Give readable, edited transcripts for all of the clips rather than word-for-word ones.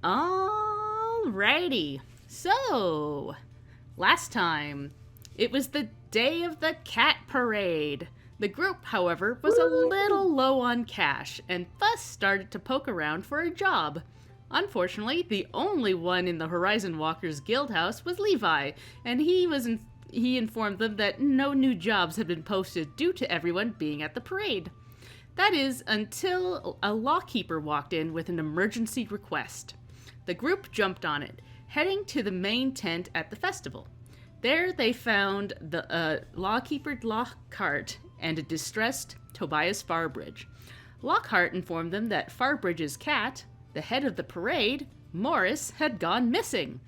Alrighty. So, last time, it was the day of the cat parade. The group, however, was a little low on cash and thus started to poke around for a job. Unfortunately, the only one in the Horizon Walkers Guildhouse was Levi, and he informed them that no new jobs had been posted due to everyone being at the parade. That is, until a lawkeeper walked in with an emergency request. The group jumped on it, heading to the main tent at the festival. There they found the lawkeeper Lockhart and a distressed Tobias Farbridge. Lockhart informed them that Farbridge's cat, the head of the parade, Morris, had gone missing.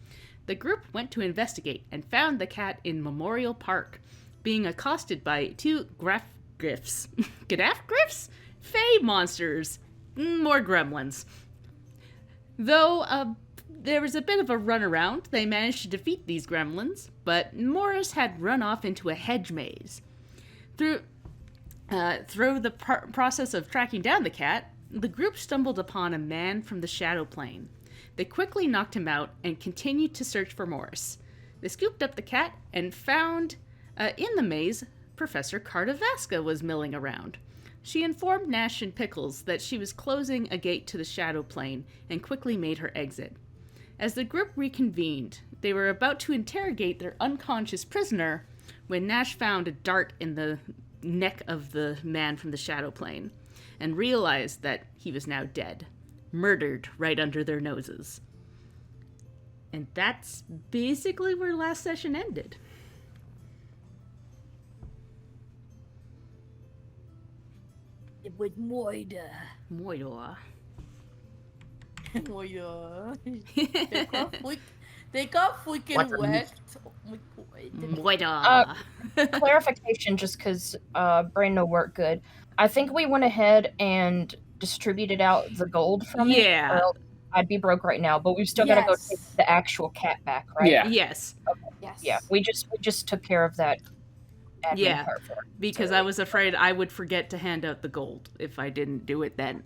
The group went to investigate and found the cat in Memorial Park, being accosted by two Gadaf Griffs? Fey monsters. More gremlins. Though there was a bit of a runaround, they managed to defeat these gremlins, but Morris had run off into a hedge maze. Through the process of tracking down the cat, the group stumbled upon a man from the Shadow Plane. They quickly knocked him out and continued to search for Morris. They scooped up the cat and found, in the maze, Professor Cardavaska was milling around. She informed Nash and Pickles that she was closing a gate to the Shadow Plane and quickly made her exit. As the group reconvened, they were about to interrogate their unconscious prisoner when Nash found a dart in the neck of the man from the Shadow Plane and realized that he was now dead, murdered right under their noses. And that's basically where last session ended. It was Moida. Moida. Moida. They got freaking wet. Moida. Clarification, just because brain no work good. I think we went ahead and distributed out the gold from it. Yeah. Or I'd be broke right now, but we've still got to go take the actual cat back, right? Yeah. Yes. Okay. Yes. Yeah. We just took care of that admin part for it. Because I was afraid I would forget to hand out the gold if I didn't do it then.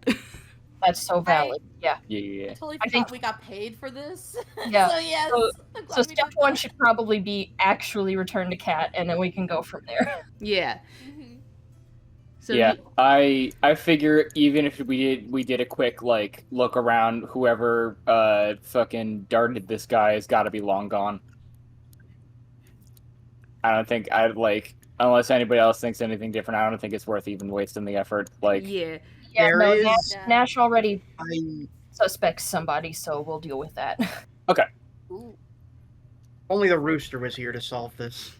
That's so valid. Yeah. Yeah. I totally I forgot think- we got paid for this. Yeah. So yes. I'm glad So we step did one that. should probably be actually return to cat, and then we can go from there. Yeah. Mhm. So Yeah, I figure even if we did a quick look around, whoever fucking darted this guy has got to be long gone. I don't think unless anybody else thinks anything different. I don't think it's worth even wasting the effort. yeah. Yeah, There no, is- Nash already I suspects somebody, so we'll deal with that. Ooh, only the rooster was here to solve this.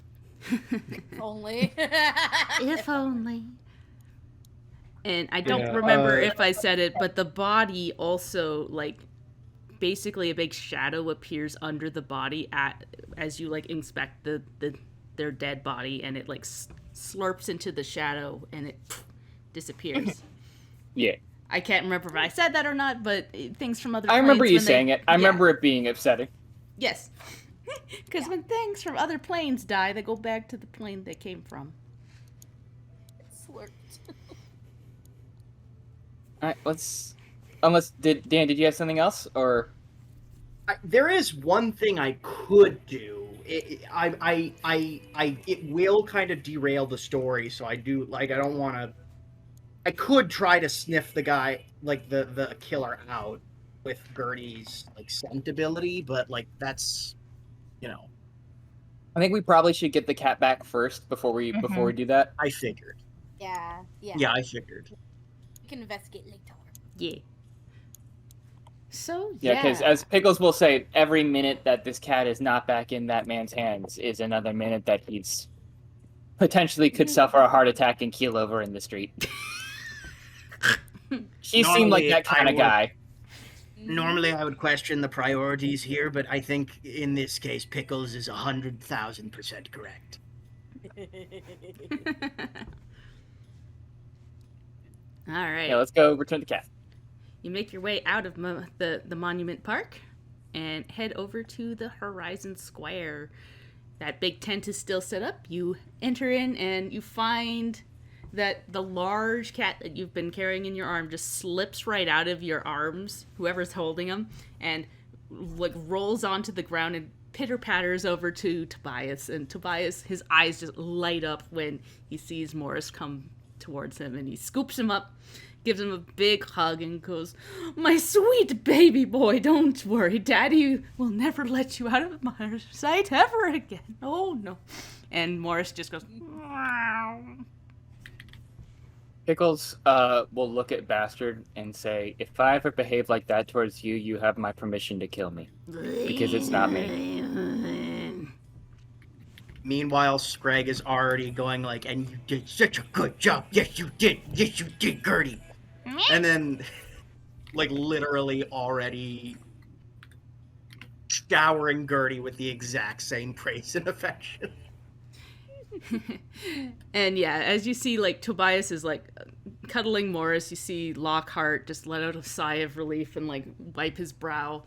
only. If only. And I don't Yeah, remember if I said it, but the body also, basically a big shadow appears under the body as you, inspect their dead body, and it, slurps into the shadow, and it disappears. Yeah, I can't remember if I said that or not, but things from other I remember planes you when saying it. I remember it being upsetting. Yes. Because when things from other planes die, they go back to the plane they came from. Slurped. All right, Dan, did you have something else or? There is one thing I could do. It will kind of derail the story, so I don't want to. I could try to sniff the guy, the killer out with Gertie's scent ability, but that's, I think we probably should get the cat back first before we do that. I figured. Yeah. Yeah, I figured. We can investigate later. Yeah. So, Yeah, because as Pickles will say, every minute that this cat is not back in that man's hands is another minute that he's potentially could suffer a heart attack and keel over in the street. He seemed like Normally, that kind I of would- guy. Normally, I would question the priorities here, but I think in this case, Pickles is 100,000% correct. All right. Yeah, let's go return the cat. You make your way out of the Monument Park and head over to the Horizon Square. That big tent is still set up. You enter in and you find that the large cat that you've been carrying in your arm just slips right out of your arms, whoever's holding him, and like rolls onto the ground and pitter patters over to Tobias. And Tobias, his eyes just light up when he sees Morris come towards him, and he scoops him up, gives him a big hug, and goes, "My sweet baby boy, don't worry. Daddy will never let you out of my sight ever again. Oh, no." And Morris just goes, "Meow." Pickles will look at Bastard and say, "If I ever behave like that towards you, you have my permission to kill me. Because it's not me." Meanwhile, Scrag is already going like, "And you did such a good job. Yes, you did. Yes, you did, Gertie." And then, like, literally already showering Gertie with the exact same praise and affection. And yeah, as you see, like, Tobias is like cuddling Morris, you see Lockhart just let out a sigh of relief and like wipe his brow,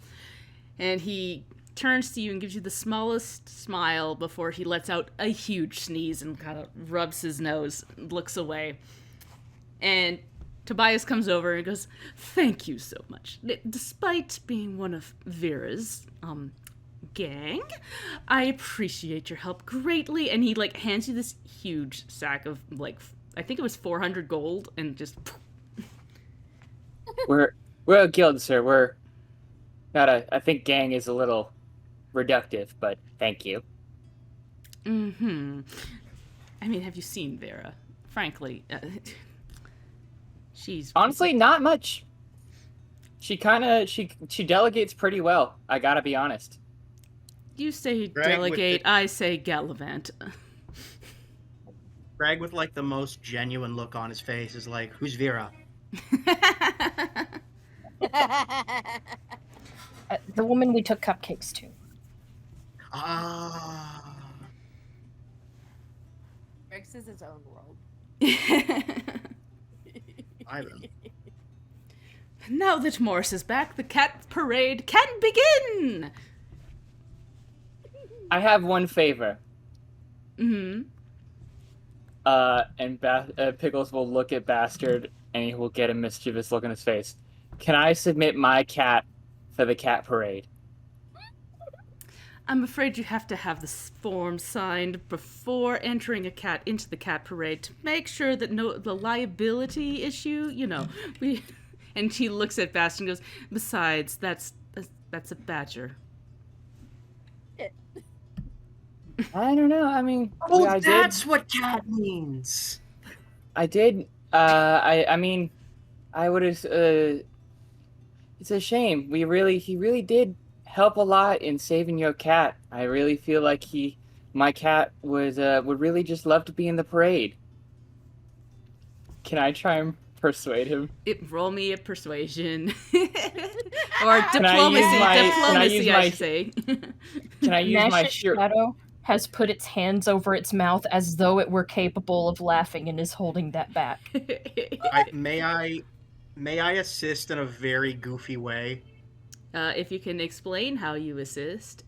and he turns to you and gives you the smallest smile before he lets out a huge sneeze and kind of rubs his nose, looks away. And Tobias comes over and goes, "Thank you so much. Despite being one of Vera's gang, I appreciate your help greatly." And he like hands you this huge sack of like, I think it was 400 gold, and just We're a guild, sir. We're not a. I think gang is a little reductive, but thank you. I mean, have you seen Vera? Frankly, she's Honestly, not much. She delegates pretty well. I gotta be honest. You say Greg with delegate, the- I say gallivant. Greg, with like the most genuine look on his face, is like, "Who's Vera?" The woman we took cupcakes to. Ah. Rex is his own world. Ivan. Now that Morris is back, the cat parade can begin! I have one favor. Mm-hmm. And Pickles will look at Bastard, and he will get a mischievous look on his face. Can I submit my cat for the cat parade? I'm afraid you have to have this form signed before entering a cat into the cat parade to make sure that the liability issue, we... And she looks at Bastard and goes, "Besides, that's a badger." I don't know. I mean, Oh, I that's what cat means. I did. I mean, I would have. It's a shame. He really did help a lot in saving your cat. I really feel like my cat would really just love to be in the parade. Can I try and persuade him? Roll me a persuasion. Or Can I use diplomacy, my- I should say. Can I use my Nash's shirt? shadow has put its hands over its mouth as though it were capable of laughing and is holding that back. May I assist in a very goofy way? If you can explain how you assist.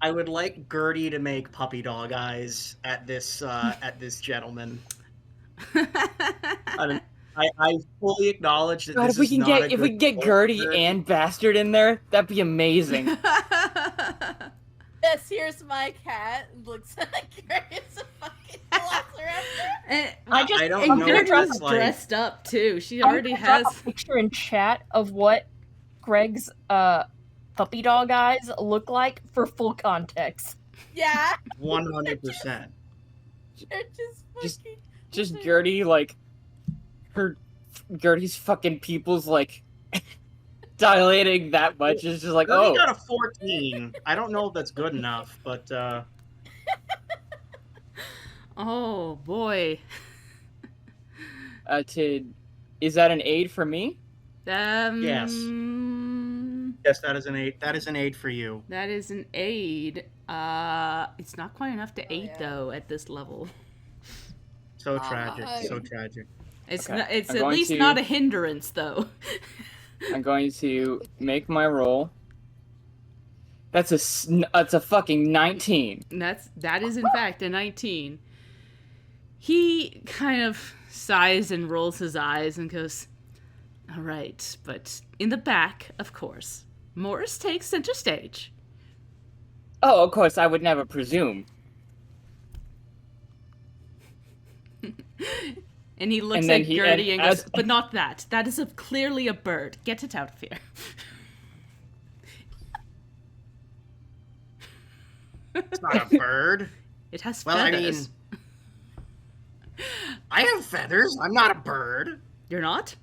I would like Gertie to make puppy dog eyes at this gentleman. I fully acknowledge that God, this if we is can not get Gertie and Bastard in there, that'd be amazing. Yes, here's my cat. Looks like Grace fucking velociraptor. And I don't and know Gertie's what that's like. dressed up too. She I'm already gonna drop has. a picture in chat of what Greg's puppy dog eyes look like for full context. Yeah, 100%. they're just fucking. Just Gertie, like, Gertie's fucking pupils, like, dilating that much. It's just like, Gertie oh. got a 14. I don't know if that's good enough, but Oh boy. Is that an aid for me? Yes, that is an 8. That is an 8 for you. That is an aid. It's not quite enough to aid yeah. though at this level. So tragic. So tragic. It's Okay. not, it's I'm at going least to- not a hindrance though. I'm going to make my roll. That's a fucking 19. That is in fact a 19. He kind of sighs and rolls his eyes and goes, "All right, but in the back, of course. Morris takes center stage." Oh, of course, I would never presume. And he looks And then at he- Gertie and and goes, as- "But not that. That is clearly a bird. Get it out of here." It's not a bird. It has Well, I feathers. mean, I have feathers. I'm not a bird You're not?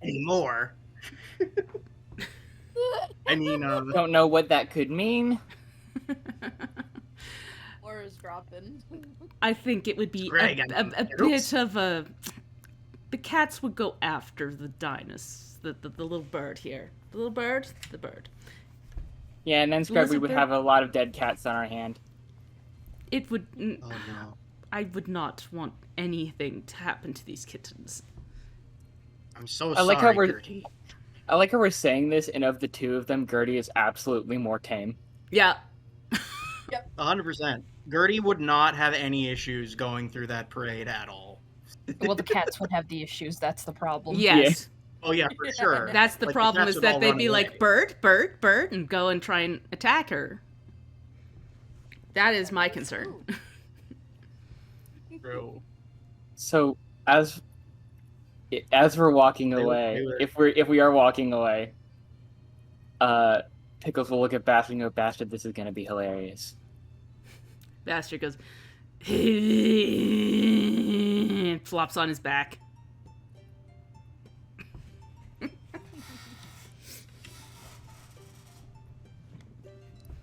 anymore. I mean, Don't know what that could mean. Or is dropping. I think it would be Greg, a bit of a... The cats would go after the Dinus, the little bird here. The little bird? The bird. Yeah, and then Scrub, we Lizard would bird? have a lot of dead cats on our hand. It would... oh no. I would not want anything to happen to these kittens. I'm so I like how sorry, we're- Gertie. I like how we're saying this, and of the two of them, Gertie is absolutely more tame. Yeah. 100%. Gertie would not have any issues going through that parade at all. Well, the cats would have the issues. That's the problem. Yes. Oh yeah, for sure. That's the Like, problem, cats is would all that they'd run be away. like, bird, bird, bird, and go and try and attack her. That is my concern. True. So as we're walking They away, were- if we are walking away, Pickles will look at Bastard and go, "Bastard, this is gonna be hilarious." Bastard goes, and flops on his back.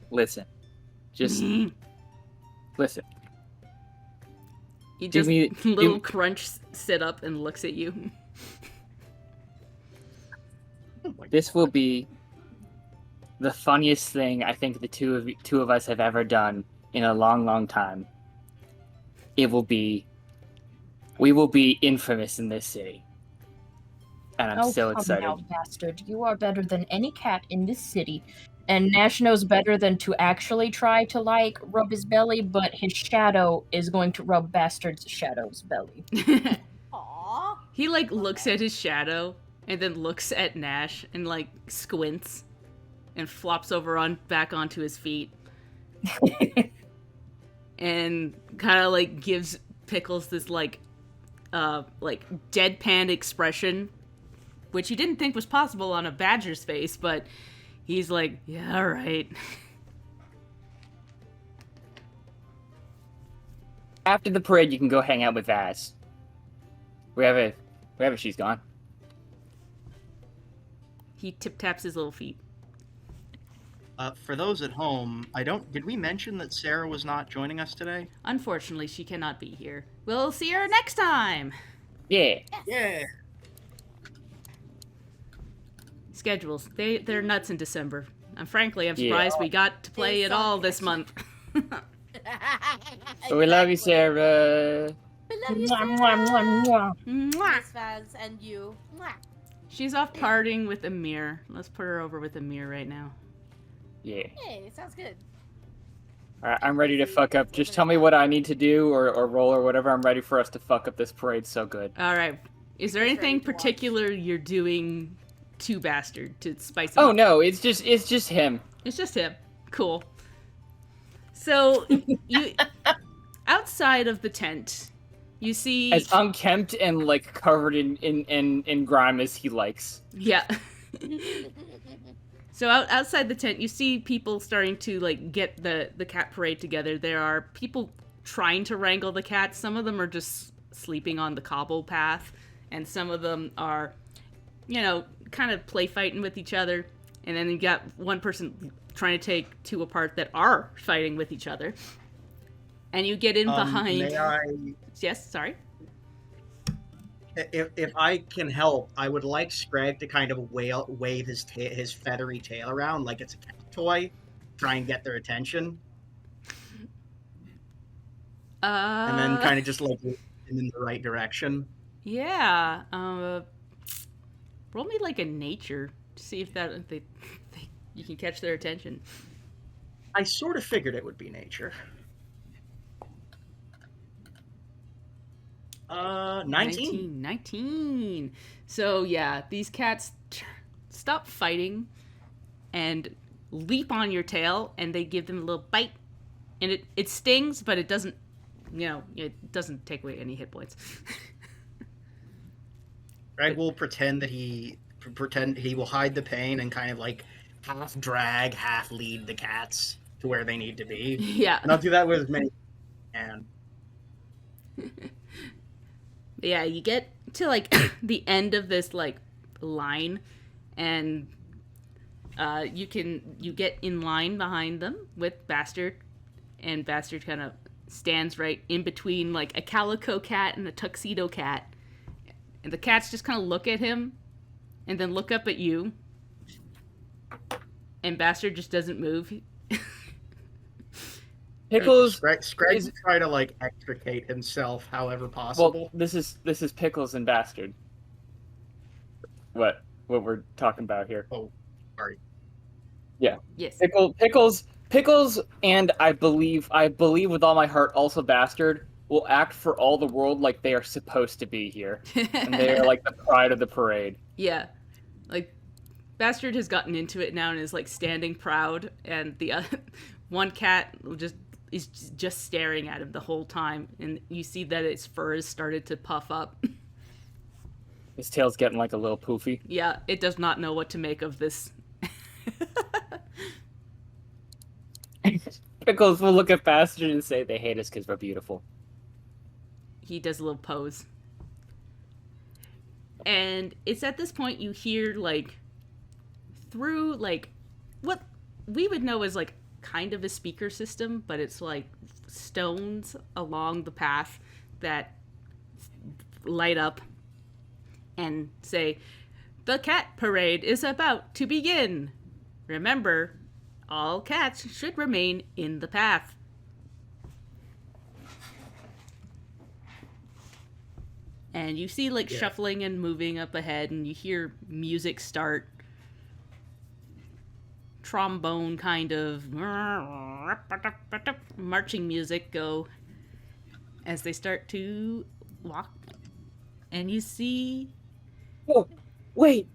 Listen, just listen. He Give just me- little give- crunch sit up and looks at you. Oh my This will be the funniest thing I think the two of us have ever done in a long, long time. We will be infamous in this city, and I'm so come excited. now, bastard. You are better than any cat in this city. And Nash knows better than to actually try to, like, rub his belly, but his shadow is going to rub Bastard's shadow's belly. Aww. He like looks at his shadow and then looks at Nash and like squints and flops over on back onto his feet and kind of like gives Pickles this like deadpan expression, which you didn't think was possible on a badger's face, but he's like, "Yeah, all right." After the parade, you can go hang out with Vaz. Wherever she's gone. He tip taps his little feet. For those at home, did we mention that Sarah was not joining us today? Unfortunately, she cannot be here. We'll see her next time. Yeah. Yeah. Schedules. They're nuts in December. And frankly, I'm Yeah. surprised we got to play They it all suck. this month. But we love you, Sarah. We love you, Mwah, mwah, mwah, mwah. Mwah. Miss Vaz, and you. Mwah. She's off partying with Amir. Let's put her over with Amir right now. Yeah. Hey, sounds good. Alright, I'm ready to fuck up. Just tell me what I need to do or roll or whatever. I'm ready for us to fuck up this parade so good. All right. Is there He's anything ready to watch. particular you're doing to Bastard to spice it Oh up? no, it's just him. It's just him. Cool. So you outside of the tent, you see As unkempt and like covered in grime as he likes. yeah. So outside the tent, you see people starting to like get the cat parade together. There are people trying to wrangle the cats. Some of them are just sleeping on the cobble path, and some of them are, kind of play fighting with each other. And then you got one person trying to take two apart that are fighting with each other. And you get in behind. May I, Yes, sorry. if I can help, I would like Scrag to kind of wave his feathery tail around like it's a cat toy, try and get their attention, and then kind of just like move them in the right direction. Yeah. Roll me like a nature to see if you can catch their attention. I sort of figured it would be nature. 19. 19. So yeah, these cats stop fighting and leap on your tail, and they give them a little bite, and it stings, but it doesn't, it doesn't take away any hit points. Greg will pretend he will hide the pain and kind of like half drag, half lead the cats to where they need to be. Yeah. And I'll do that with as many and Yeah, you get to like the end of this like line, and you get in line behind them with Bastard, and Bastard kind of stands right in between like a calico cat and a tuxedo cat, and the cats just kind of look at him and then look up at you, and Bastard just doesn't move. Pickles. Scrag will try to like extricate himself however possible. Well, this is Pickles and Bastard. What we're talking about here? Oh, sorry. Yeah. Yes. Pickles, and I believe with all my heart, also Bastard will act for all the world like they are supposed to be here, and they are like the pride of the parade. Yeah, like Bastard has gotten into it now and is like standing proud, and the one cat is just staring at him the whole time, and you see that its fur has started to puff up. His tail's getting like a little poofy. Yeah, it does not know what to make of this. Pickles will look at Bastard and say they hate us because we're beautiful. He does a little pose. And it's at this point you hear like through like what we would know as like kind of a speaker system, but it's like stones along the path that light up and say, "The cat parade is about to begin. Remember, all cats should remain in the path." And you see like shuffling and moving up ahead, and you hear music start. Trombone kind of marching music go as they start to walk. And you see... Whoa, wait,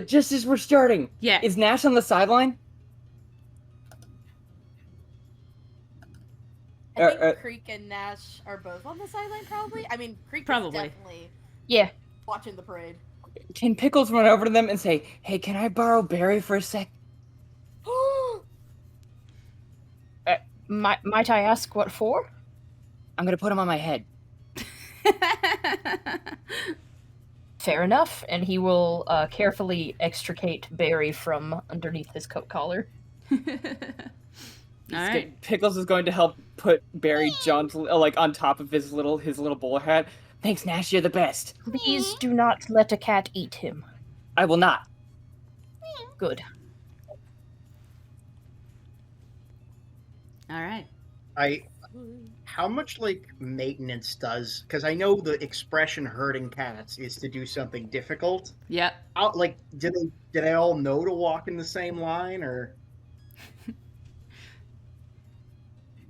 just as we're starting. Yeah. Is Nash on the sideline? I think Creek and Nash are both on the sideline, probably. I mean, Creek Probably. is definitely Yeah. watching the parade. Can Pickles run over to them and say, "Hey, can I borrow Barry for a sec?" Might I ask what for? I'm gonna put him on my head. Fair enough, and he will carefully extricate Barry from underneath his coat collar. Alright. Pickles is going to help put Barry jauntily, like on top of his little bowler hat. Thanks, Nash. You're the best. Please do not let a cat eat him. I will not. Good. Alright. How much like maintenance does? Because I know the expression "herding cats" is to do something difficult. Yep. Like, do they all know to walk in the same line, or?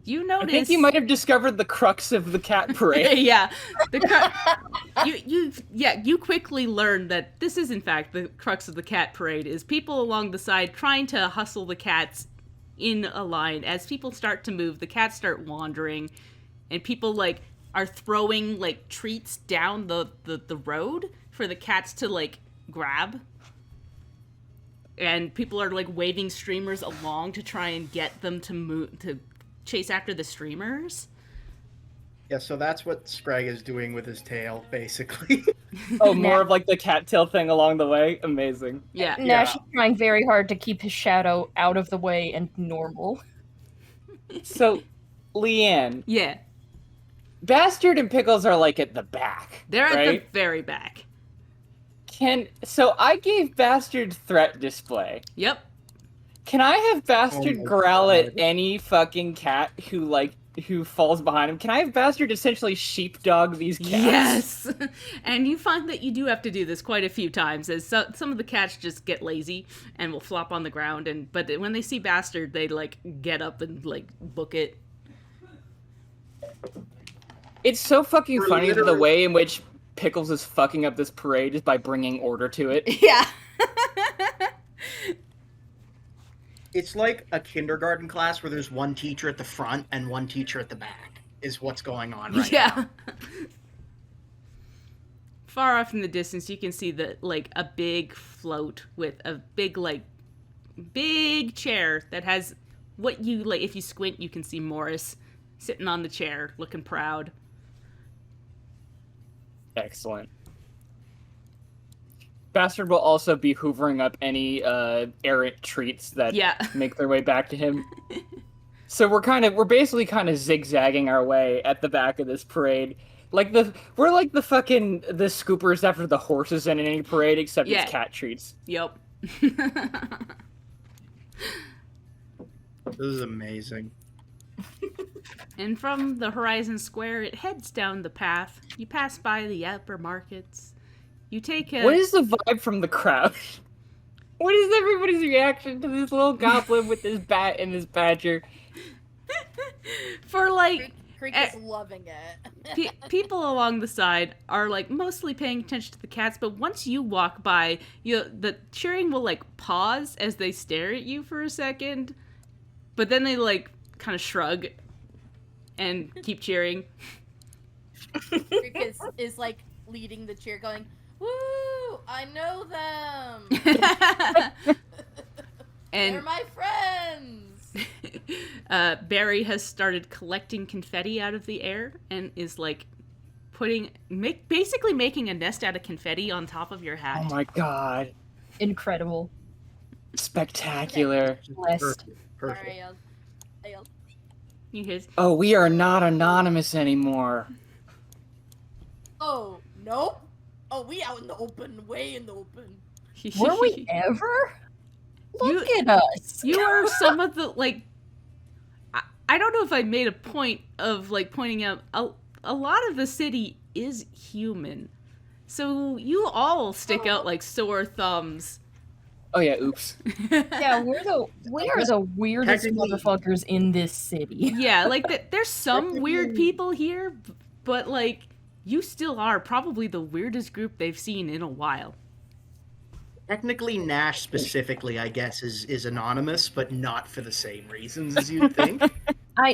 You notice... I think you might have discovered the crux of the cat parade. Yeah. You quickly learn that this is in fact the crux of the cat parade, is people along the side trying to hustle the cats in a line. As people start to move, the cats start wandering, and people like are throwing like treats down the road for the cats to like grab. And people are like waving streamers along to try and get them to move, to chase after the streamers. Yeah, so that's what Scrag is doing with his tail, basically. Oh, more of like the cattail thing along the way? Amazing. Yeah. Nash is trying very hard to keep his shadow out of the way and normal. So, Leanne, Yeah. Bastard and Pickles are like at the back. They're at right? the very back. So I gave Bastard threat display. Yep. Can I have Bastard Oh my growl at God. any fucking cat who falls behind him? Can I have Bastard essentially sheepdog these cats? Yes. And you find that you do have to do this quite a few times, as some of the cats just get lazy and will flop on the ground, but when they see Bastard, they like get up and like book it. It's so fucking We're funny the literally- way in which Pickles is fucking up this parade just by bringing order to it. Yeah. It's like a kindergarten class where there's one teacher at the front and one teacher at the back, is what's going on right now. Yeah. Far off in the distance, you can see a big float with a big chair that has what you like. If you squint, you can see Morris sitting on the chair, looking proud. Excellent. Bastard will also be hoovering up any errant treats that make their way back to him. So we're basically kind of zigzagging our way at the back of this parade. We're like the scoopers after the horses in any parade, except it's cat treats. Yep. This is amazing. And from the Horizon Square, it heads down the path. You pass by the upper markets. You take a... What is the vibe from the crowd? What is everybody's reaction to this little goblin with this bat and this badger? For Creek is loving it. People along the side are mostly paying attention to the cats, but once you walk by, the cheering will pause as they stare at you for a second, but then they kind of shrug and keep cheering. Creek is leading the cheer, going, "Woo! I know them. And They're my friends." Barry has started collecting confetti out of the air and is basically making a nest out of confetti on top of your hat. Oh my god. Incredible. Spectacular. Blessed. Perfect. Sorry, I yelled. You hear? Oh, we are not anonymous anymore. Oh, nope. Oh, we out in the open, way in the open. Were we ever? Look at us. You are some of the I don't know if I made a point of pointing out a lot of the city is human, so you all stick out like sore thumbs. Oh yeah, oops. Yeah, we are the weirdest Technically- motherfuckers in this city. Yeah, there's some weird people here, but you still are probably the weirdest group they've seen in a while. Technically, Nash specifically, I guess, is anonymous, but not for the same reasons as you'd think.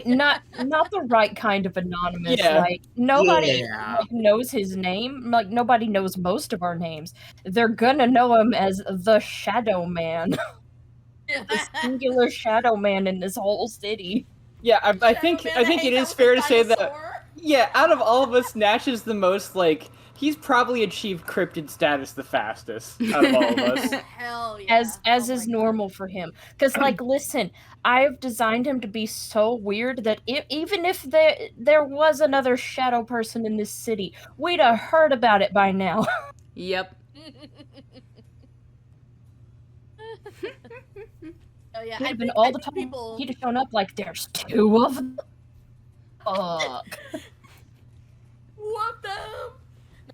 Not the right kind of anonymous. Yeah. Nobody Yeah. knows his name. Nobody knows most of our names. They're gonna know him as the Shadow Man, the singular Shadow Man in this whole city. Yeah, I think it is fair to say that. Dinosaur? Yeah, out of all of us, Nash is the most he's probably achieved cryptid status the fastest out of all of us. Hell yeah. As Oh is my normal for him. Because, listen, I've designed him to be so weird that even if there was another shadow person in this city, we'd have heard about it by now. Yep. Oh yeah, He'd I have been think- all I the think time. people. He'd have shown up there's two of them. Fuck. What them? No,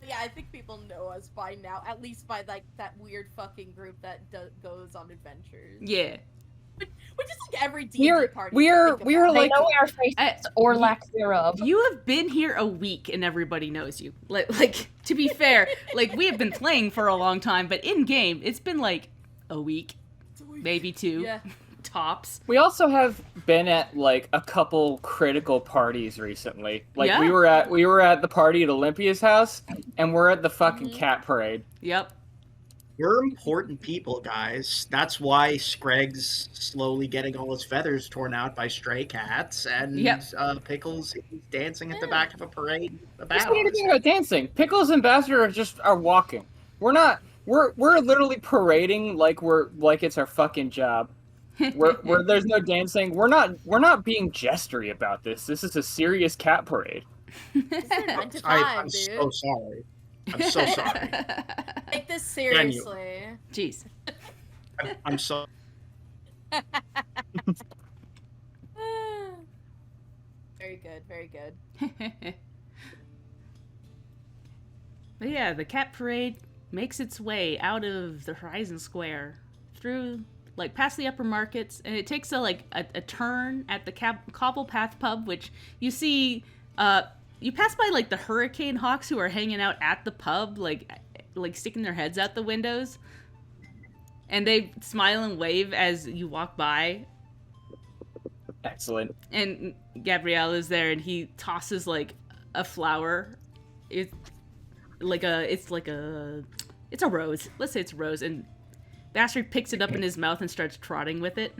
yeah, I think people know us by now, at least by that weird fucking group that goes on adventures. Yeah. Which is every D&D party. we're They know our faces or lack thereof. You have been here a week and everybody knows you. To be fair, we have been playing for a long time, but in game, it's been a week, maybe two, Yeah. tops. We also have been at a couple critical parties recently. Yeah. we were at the party at Olympia's house, and we're at the fucking cat parade. Yep. We're important people, guys. That's why Screg's slowly getting all his feathers torn out by stray cats, and Pickles is dancing at the back of a parade That's about. not anything about dancing. Pickles and Bastard are walking. We're literally parading like it's our fucking job. Where there's no dancing. We're not being gestury about this. This is a serious cat parade. This is 9 to 5, I'm dude. so sorry. I'm so sorry. Take this seriously. Jeez. I'm so. Very good, very good. But yeah, the cat parade makes its way out of the Horizon Square through past the upper markets, and it takes a turn at the Cobble Path pub, which you see you pass by like the hurricane hawks who are hanging out at the pub, like sticking their heads out the windows, and they smile and wave as you walk by. Excellent. And Gabrielle is there, and he tosses like a flower. It's a rose. Let's say it's a rose, and Bastard picks it up in his mouth and starts trotting with it.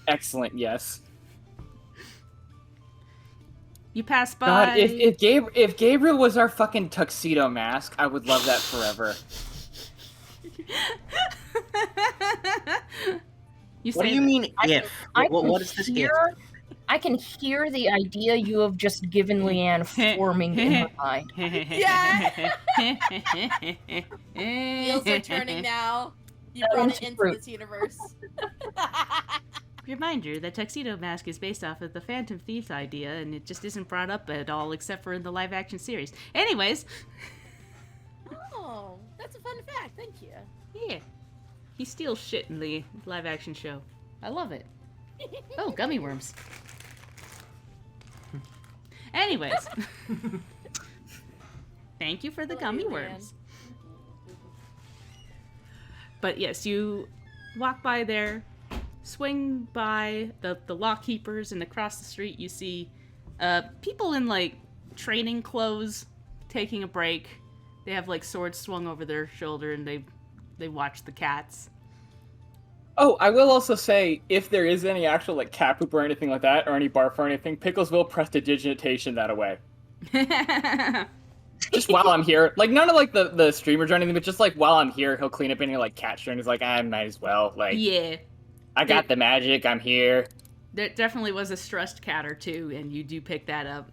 Excellent. Yes. You pass by. God, if Gabriel was our fucking tuxedo mask, I would love that forever. What do you mean if? What is this if? I can hear the idea you have just given Leanne forming in her mind. Yeah. Wheels are turning now. You brought it into this universe. Reminder, the tuxedo mask is based off of the Phantom Thief idea, and it just isn't brought up at all except for in the live-action series. Anyways. Oh, that's a fun fact. Thank you. Yeah. He steals shit in the live-action show. I love it. Oh, gummy worms. Anyways. Thank you for the gummy worms. But yes, you walk by there, swing by the lock keepers, and across the street you see people in like training clothes taking a break. They have like swords swung over their shoulder, and they watch the cats. Oh, I will also say, if there is any actual like cat poop or anything like that, or any barf or anything, Pickles will prestidigitation that away. Just while I'm here, like none of like the streamers or anything, but just like while I'm here, he'll clean up any like cat shit, and he's like, I might as well. Like, yeah, I got the magic. I'm here. There definitely was a stressed cat or two, and you do pick that up.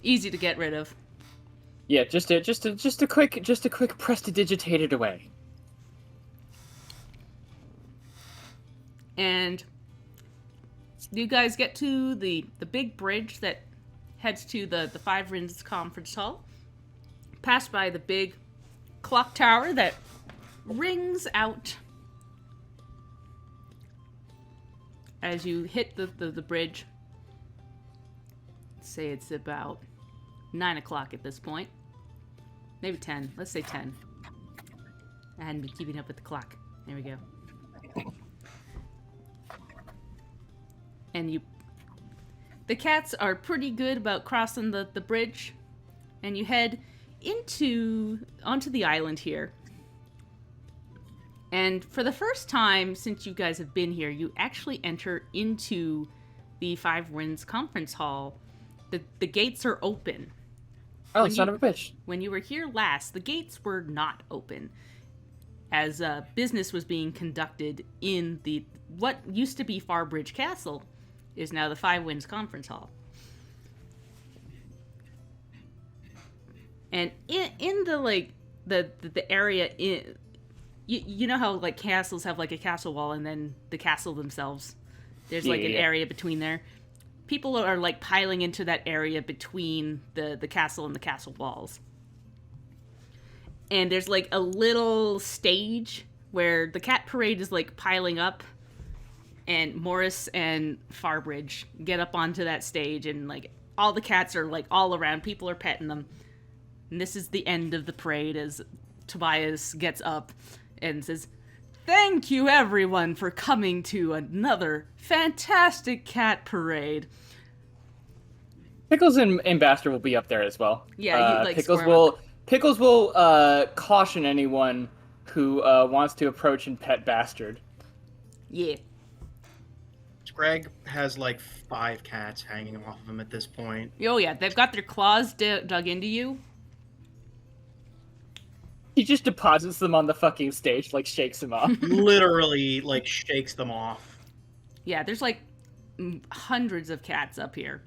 Easy to get rid of. Yeah, just a quick prestidigitate it away. And you guys get to the big bridge that heads to the Five Rings Conference Hall. Pass by the big clock tower that rings out as you hit the bridge. Let's say it's about 9 o'clock at this point. Maybe 10. Let's say 10. I hadn't been keeping up with the clock. There we go. And the cats are pretty good about crossing the bridge, and you head onto the island here. And for the first time since you guys have been here, you actually enter into the Five Winds Conference Hall. The gates are open. Oh, son of a bitch. When you were here last, the gates were not open, as business was being conducted in what used to be Farbridge Castle is now the Five Winds Conference Hall. And in the area you know how like castles have like a castle wall, and then the castle themselves, there's like an area between there. People are like piling into that area between the castle and the castle walls. And there's like a little stage where the cat parade is like piling up, and Morris and Farbridge get up onto that stage, and like all the cats are like all around. People are petting them. And this is the end of the parade as Tobias gets up and says, "Thank you everyone for coming to another fantastic cat parade." Pickles and Bastard will be up there as well. Yeah, Pickles will caution anyone who wants to approach and pet Bastard. Yeah. Greg has like 5 cats hanging off of him at this point. Oh yeah, they've got their claws dug into you. He just deposits them on the fucking stage, like shakes them off. Literally, like shakes them off. Yeah, there's like hundreds of cats up here,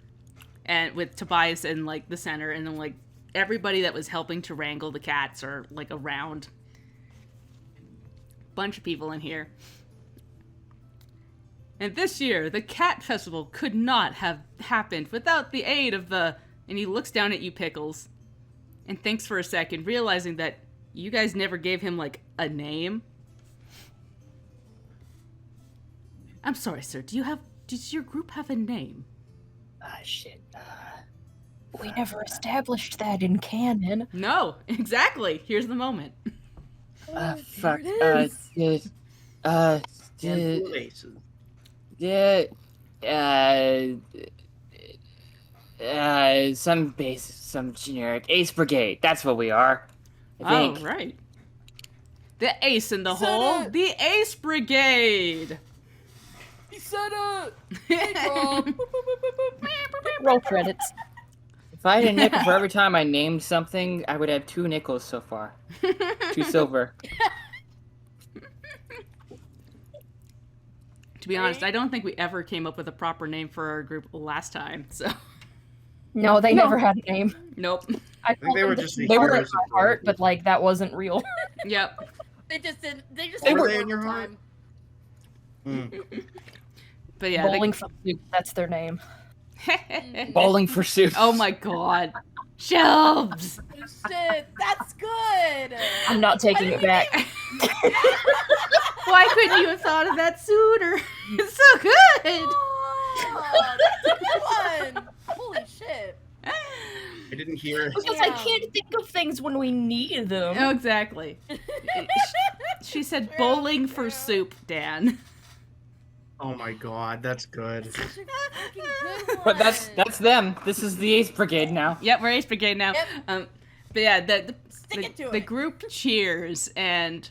and with Tobias in like the center, and then like everybody that was helping to wrangle the cats are like around. Bunch of people in here. And this year, the Cat Festival could not have happened without the aid of the... And he looks down at you, Pickles, and thinks for a second, realizing that you guys never gave him, like, a name. I'm sorry, sir. Does your group have a name? Shit. We never established that in canon. No, exactly. Here's the moment. Fuck. There it is. And Did, full of aces. yeah, some generic Ace Brigade. That's what we are. I Oh, think. right. The ace in the Said hole. it. The Ace Brigade. He said it! Hey, Rob. Roll credits. If I had a nickel for every time I named something, I would have 2 nickels so far. 2 silver. To be honest, I don't think we ever came up with a proper name for our group last time. So, No, they never had a name. nope. I think they called were them just the- the they were in heroes my of heart, Brigade. but like that wasn't real. Yep. They just didn't. They just They didn't were work in your the heart? time. But yeah. Bowling for soup, that's their name. Bowling for soup. Oh my god. Shelves. Shit, that's good. I'm not taking it back. Why couldn't you have thought of that sooner? It's so good. Oh, that's a good one. Holy shit. I didn't hear. Because I Yeah. can't think of things when we need them. Oh, exactly. She said bowling for soup, Dan. Oh my god, that's good. Such a fucking good one. But that's them. This is the Ace Brigade now. Yep, we're Ace Brigade now. Yep. But yeah, the Stick it to the it. group cheers, and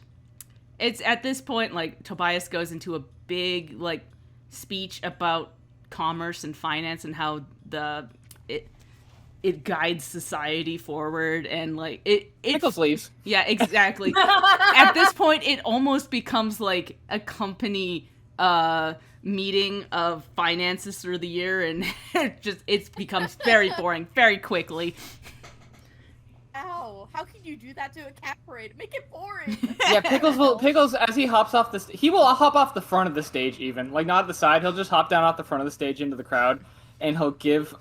it's at this point like Tobias goes into a big like speech about commerce and finance and how it guides society forward, and like it Nickels leaves. yeah, exactly. At this point it almost becomes like a company meeting of finances through the year, and it becomes very boring very quickly. Ow! How can you do that to a cat parade? Make it boring. Yeah, Pickles as he hops off he will hop off the front of the stage even, like not at the side. He'll just hop down off the front of the stage into the crowd, and he'll give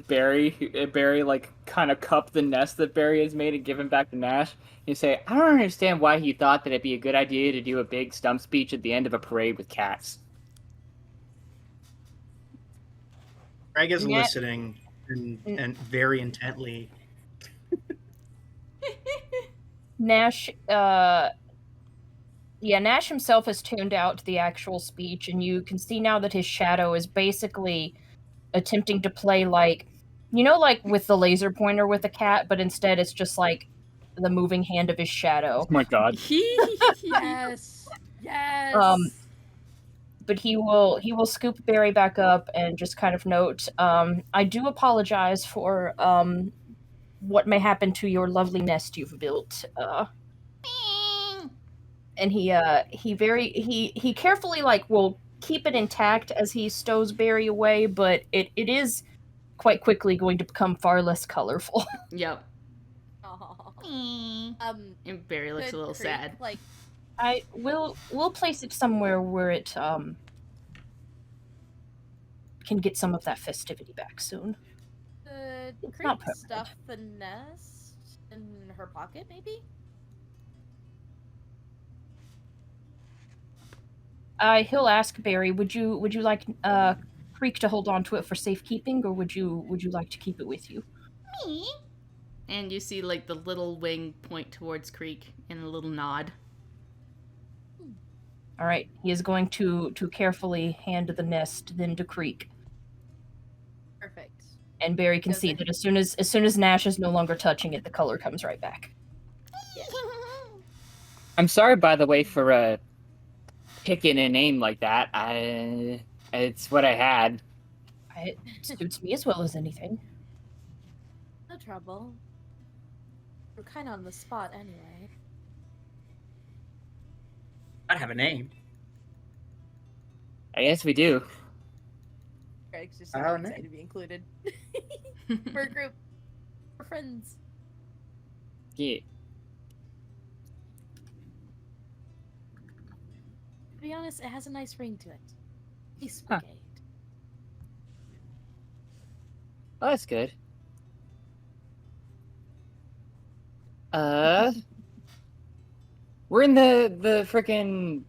Barry like kind of cup the nest that Barry has made and give him back to Nash. You say, I don't understand why he thought that it'd be a good idea to do a big stump speech at the end of a parade with cats. Greg is Yeah. listening and very intently. Nash, Nash himself has tuned out the actual speech, and you can see now that his shadow is basically attempting to play like, like with the laser pointer with a cat, but instead it's just like the moving hand of his shadow. Oh my god. Yes. Yes. But he will scoop Barry back up and just kind of note, I do apologize for what may happen to your lovely nest you've built. And he carefully will keep it intact as he stows Barry away, but it is quite quickly going to become far less colorful. Yep. Aw. And Barry looks a Good little creep. sad. Like, We'll place it somewhere where it can get some of that festivity back soon. Creep not permanent. stuff the nest in her pocket, maybe? He'll ask Barry, would you like Creek to hold on to it for safekeeping, or would you like to keep it with you? Me. And you see like the little wing point towards Creek and a little nod. All right, he is going to carefully hand the nest then to Creek, Perfect. and Barry can see that as soon as Nash is no longer touching it, the color comes right back. I'm sorry, by the way, for picking a name like that. It's what I had. It suits me as well as anything. No trouble. We're kind of on the spot anyway. I have a name. I guess we do. Greg's just I so don't know. excited to be included. We're a group. We're friends. Yeah. To be honest, it has a nice ring to it. Peace Huh. Brigade. Oh, that's good. We're in the frickin'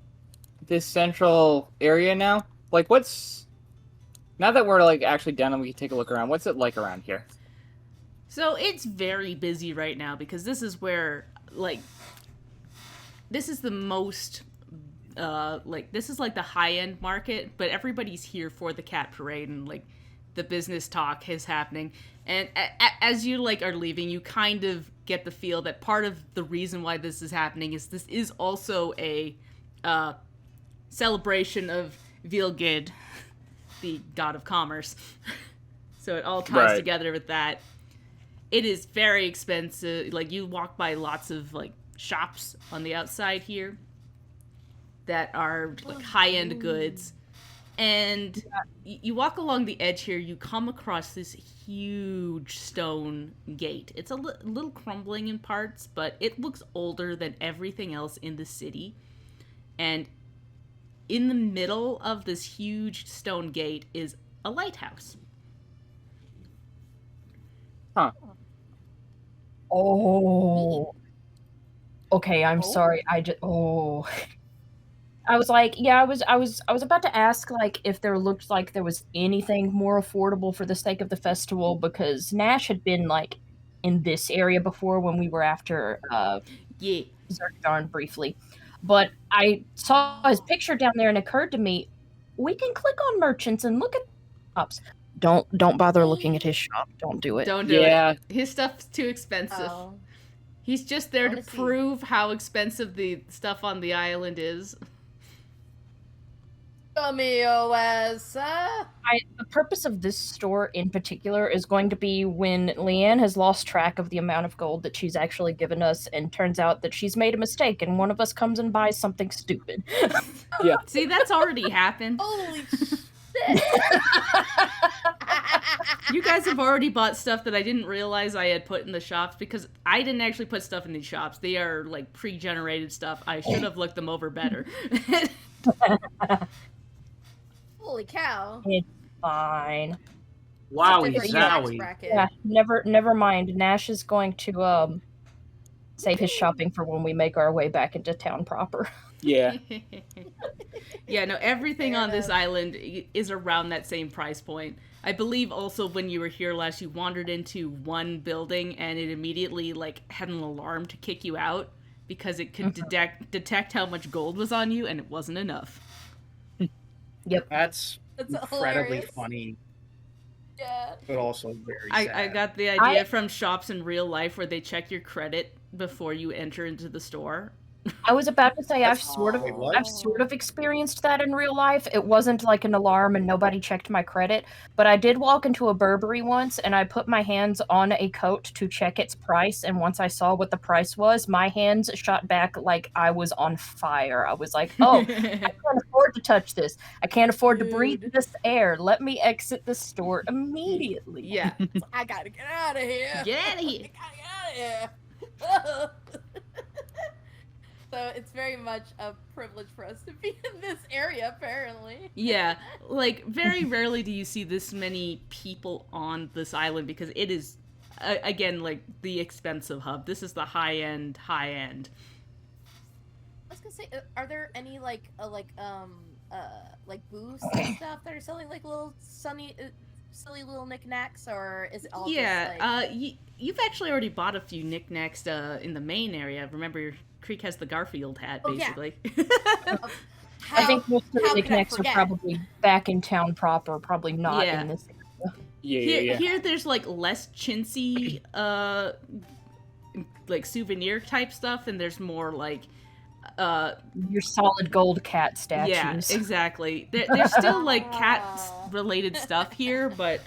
this central area now. Like, now that we're like actually done and we can take a look around, what's it like around here? So it's very busy right now because this is where, this is the most, this is like the high-end market, but everybody's here for the cat parade and, the business talk is happening. And as you, are leaving, you kind of get the feel that part of the reason why this is happening is this is also a celebration of Vilgid, the god of commerce. So it all ties together with that. It is very expensive. You walk by lots of, shops on the outside here that are, high-end goods. And you walk along the edge here, you come across this huge stone gate. It's a little crumbling in parts, but it looks older than everything else in the city. And in the middle of this huge stone gate is a lighthouse. Huh. Oh. Okay, I'm sorry. I was like, I was about to ask if there looked like there was anything more affordable for the sake of the festival, because Nash had been in this area before when we were after Zerdarn briefly. But I saw his picture down there and it occurred to me, we can click on merchants and look at shops. Don't bother looking at his shop. Don't do it. Don't do it. His stuff's too expensive. Oh. He's just there to prove how expensive the stuff on the island is. The purpose of this store in particular is going to be when Leanne has lost track of the amount of gold that she's actually given us, and turns out that she's made a mistake, and one of us comes and buys something stupid. Yeah. See, that's already happened. Holy shit! You guys have already bought stuff that I didn't realize I had put in the shops, because I didn't actually put stuff in these shops. They are pre-generated stuff. I should have looked them over better. Holy cow! It's fine. Wowie Different tax zowie. bracket. Yeah, never mind. Nash is going to save his shopping for when we make our way back into town proper. Yeah. Yeah, no, everything Fair on this enough. island is around that same price point. I believe also when you were here last, you wandered into one building and it immediately had an alarm to kick you out because it could detect how much gold was on you, and it wasn't enough. Yep. That's incredibly hilarious. funny, Yeah. but also very sad. I got the idea from shops in real life where they check your credit before you enter into the store. I was about to say I've That's- sort Wait, what? of experienced that in real life. It wasn't like an alarm and nobody checked my credit, but I did walk into a Burberry once and I put my hands on a coat to check its price, and once I saw what the price was, my hands shot back like I was on fire. I was like, "Oh, I can't afford to touch this. I can't afford to breathe Dude. this air. Let me exit the store immediately." Yeah. I gotta get out of here. Get out of here. I gotta get out of here. So it's very much a privilege for us to be in this area, apparently. Yeah, very rarely do you see this many people on this island because it is, again, the expensive hub. This is the high end. I was gonna say, are there any booths and stuff that are selling little silly little knickknacks, or is it all You've actually already bought a few knickknacks in the main area. Remember, Creek has the Garfield hat, Oh, yeah. basically. I think most of the how could I knickknacks are forget? probably back in town proper, probably not Yeah. in this area. Yeah. Here there's less chintzy souvenir type stuff, and there's more Your solid gold cat statues. yeah, exactly. There's still cat related stuff here, but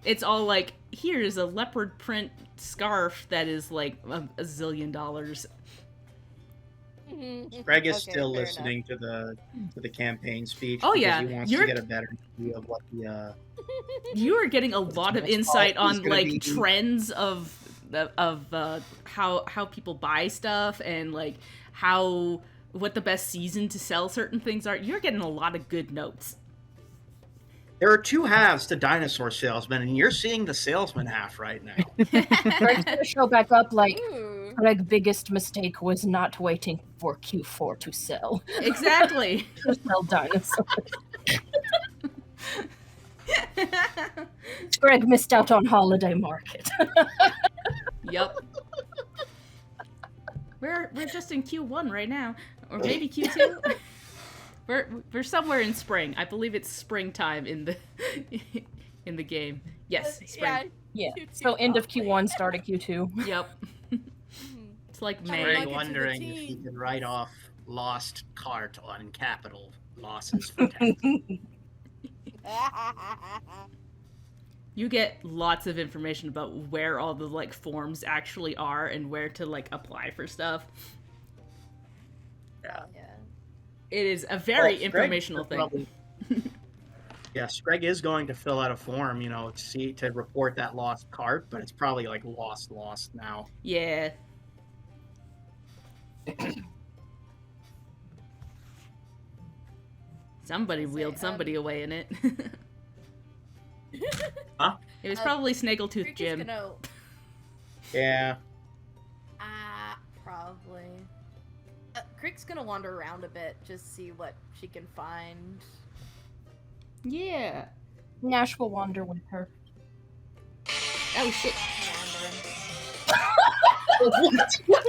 it's all here's a leopard print scarf that is a zillion dollars. Greg is Okay, still fair listening to the campaign speech. Oh, because yeah. he wants You're- to get a better view of what the You are getting a lot of insight on gonna be- trends of how people buy stuff and what the best season to sell certain things are. You're getting a lot of good notes. There are two halves to dinosaur salesman, and you're seeing the salesman half right now. Greg's gonna show back up Ooh. Greg's biggest mistake was not waiting for Q4 to sell. Exactly. To sell dinosaurs. Greg missed out on holiday market. Yep. We're just in Q1 right now, or maybe Q2. We're somewhere in spring. I believe it's springtime in the in the game. Yes, spring. Yeah. Q2 So end of probably. Q1, start of Q2. Yep. It's like Sorry, May. Greg. I'm Like wondering it's a if he team. could write off lost cart on capital losses for tax. You get lots of information about where all the like forms actually are and where to like apply for stuff. Yeah. Yeah. It is a very Well, informational Greg thing. probably- Yes, Greg is going to fill out a form, to report that lost cart, but it's probably like lost now. Yeah. Somebody I'll say, wheeled somebody away in it. Huh? It was probably Snaggletooth Creek is Jim. gonna... Yeah. Probably. Creek's gonna wander around a bit, just see what she can find. Yeah. Nash will wander with her. Oh shit.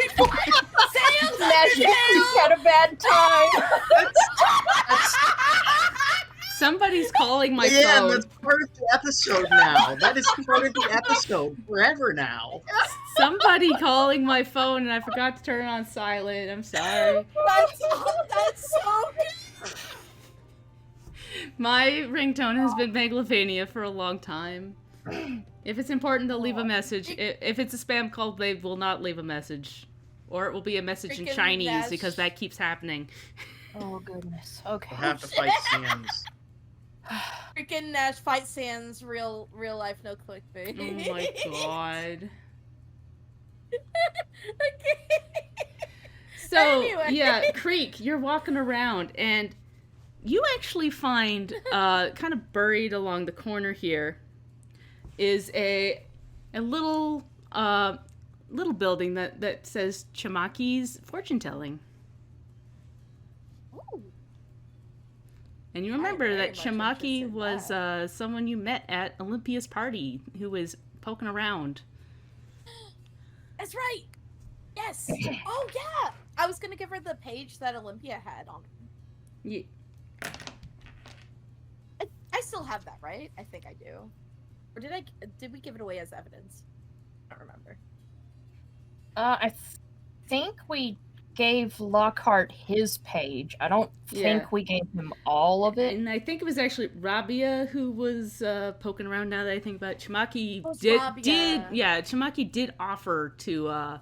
Sails Nash had a bad time. Somebody's calling my Yeah, phone. that's part of the episode now. That is part of the episode forever now. Somebody calling my phone and I forgot to turn it on silent. I'm sorry. That's so My ringtone has been Megalovania for a long time. If it's important, they'll leave a message. If it's a spam call, they will not leave a message. Or it will be a message in Freaking Chinese Nash. because that keeps happening. Oh goodness. Okay. We'll have to fight Sans. freaking Nash fight Sans real life no clickbait. Oh my god. So, Anyway. yeah, Creek, you're walking around and you actually find, kind of buried along the corner here, is a little building that says Chamaki's Fortune Telling. Ooh. And you remember very that much Chamaki interested in was someone you met at Olympia's party who was poking around. That's right. Yes. Oh yeah. I was gonna give her the page that Olympia had on. Yeah. I still have that, right? I think I do. Or did we give it away as evidence? I don't remember. I think we gave Lockhart his page. I don't Yeah. think we gave him all of it. And I think it was actually Rabia who was poking around. Now that I think about it. Chamaki Oh, it's did Rabia. Chamaki did offer to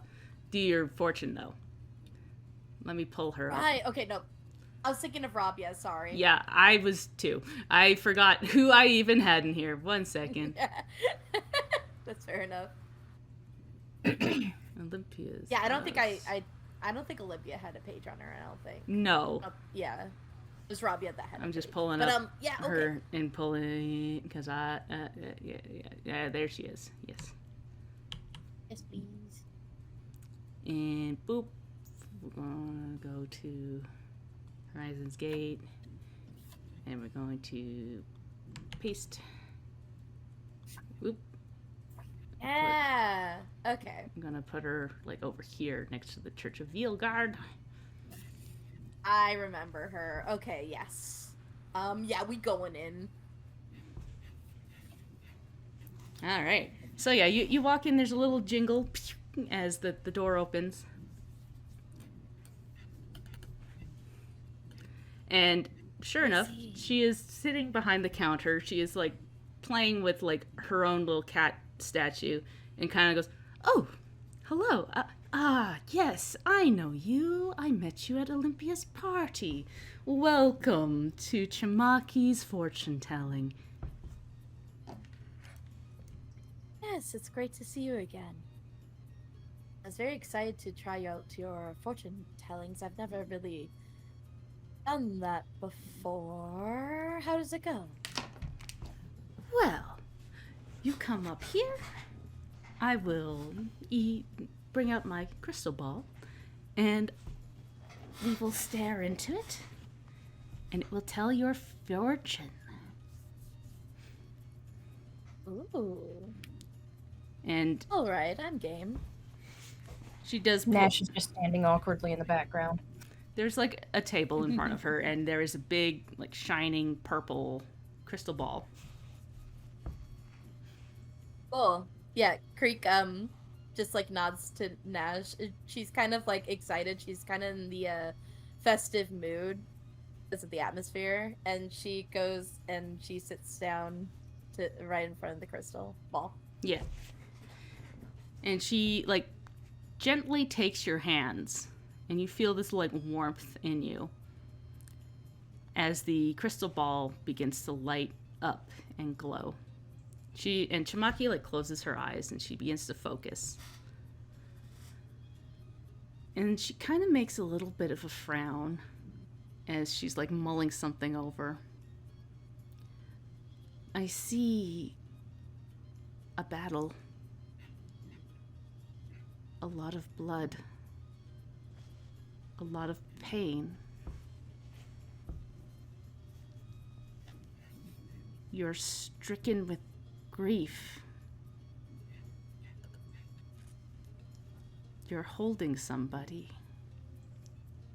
do your fortune though. Let me pull her up. Right. Okay. No. I was thinking of Rabia. Sorry. Yeah, I was too. I forgot who I even had in here. 1 second. Yeah. That's fair enough. Olympia's. Yeah. I don't think house. I don't think Olympia had a page on her. I don't think. No, Yeah. It was Rabia that had. I'm a just page. pulling But up yeah. Okay. her and pulling because yeah, there she is. Yes. Yes, please. And boop, we're gonna go to Horizon's Gate, and we're going to paste. Oop, Yeah. Okay. I'm gonna put her like over here next to the Church of Vielgard. I remember her. Okay. Yes. Yeah. We going in. All right. So yeah, you walk in. There's a little jingle as the door opens, and sure enough, she is sitting behind the counter. She is like playing with like her own little cat statue, and kind of goes, "Oh, hello. Yes, I know you. I met you at Olympia's party. Welcome to Chamaki's fortune telling." Yes, it's great to see you again. I was very excited to try out your fortune tellings. I've never really done that before. How does it go? Well, you come up here. I will bring out my crystal ball, and we will stare into it, and it will tell your fortune. Ooh. And All right, I'm game. she does pull. Nash is just standing awkwardly in the background. There's like a table in front of her, and there is a big, like, shining purple crystal ball. Cool. Yeah, Creek just like nods to Nash. She's kind of like excited. She's kind of in the festive mood because of the atmosphere, and she goes and she sits down to right in front of the crystal ball. Yeah. And she, like, gently takes your hands, and you feel this, like, warmth in you as the crystal ball begins to light up and glow. Chamaki, like, closes her eyes, and she begins to focus. And she kind of makes a little bit of a frown as she's, like, mulling something over. I see a battle. A lot of blood. A lot of pain. You're stricken with grief. You're holding somebody,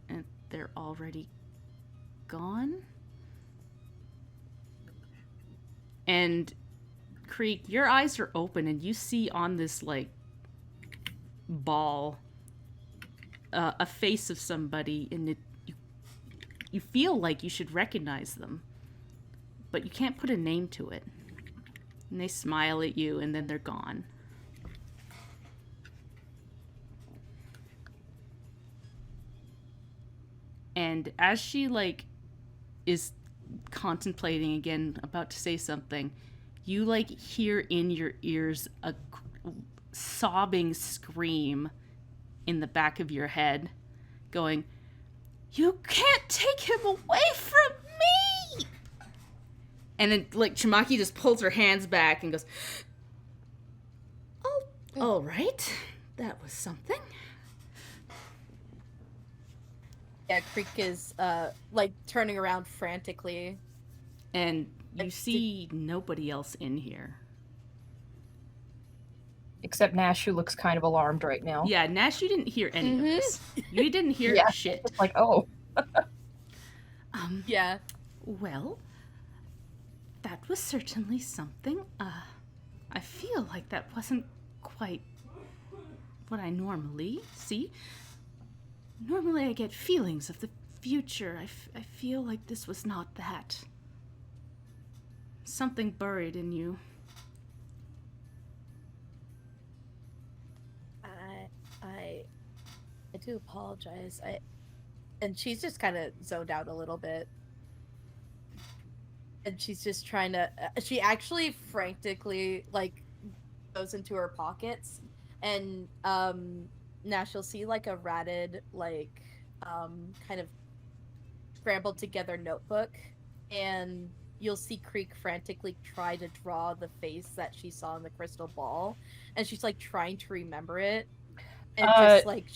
and they're already gone? And Creek, your eyes are open, and you see on this, like, ball a face of somebody, and you feel like you should recognize them, but you can't put a name to it. And they smile at you, and then they're gone. And as she, like, is contemplating again, about to say something, you, like, hear in your ears a sobbing scream in the back of your head going, "You can't take him away from me!" And then, like, Chamaki just pulls her hands back and goes, "Oh, all right. That was something." Yeah, Creek is like turning around frantically. And you see nobody else in here. Except Nash, who looks kind of alarmed right now. Yeah, Nash, you didn't hear any of this. You didn't hear Yeah. shit. It's like, oh. Yeah. Well, that was certainly something. I feel like that wasn't quite what I normally see. Normally I get feelings of the future. I feel like this was not that. Something buried in you. I do apologize. And she's just kind of zoned out a little bit. And she's just trying to she actually frantically, like, goes into her pockets, and Nash, you'll see, like, a ratted, like, kind of scrambled together notebook, and you'll see Creek frantically try to draw the face that she saw in the crystal ball, and she's, like, trying to remember it, and just, like,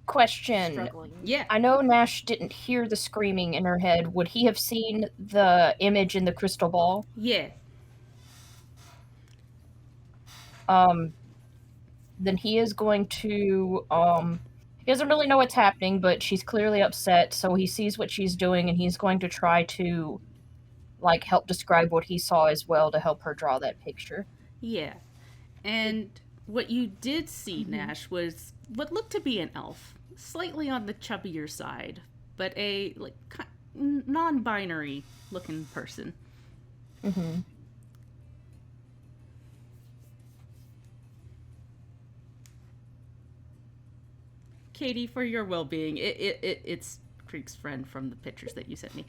Question. struggling. Yeah. I know Nash didn't hear the screaming in her head. Would he have seen the image in the crystal ball? Yeah. Then he is going to, he doesn't really know what's happening, but she's clearly upset, so he sees what she's doing, and he's going to try to, like, help describe what he saw as well to help her draw that picture. Yeah. And what you did see, Nash, was what looked to be an elf, slightly on the chubbier side, but a, like, non-binary looking person. Mm-hmm. Katie, for your well-being, it's Creek's friend from the pictures that you sent me.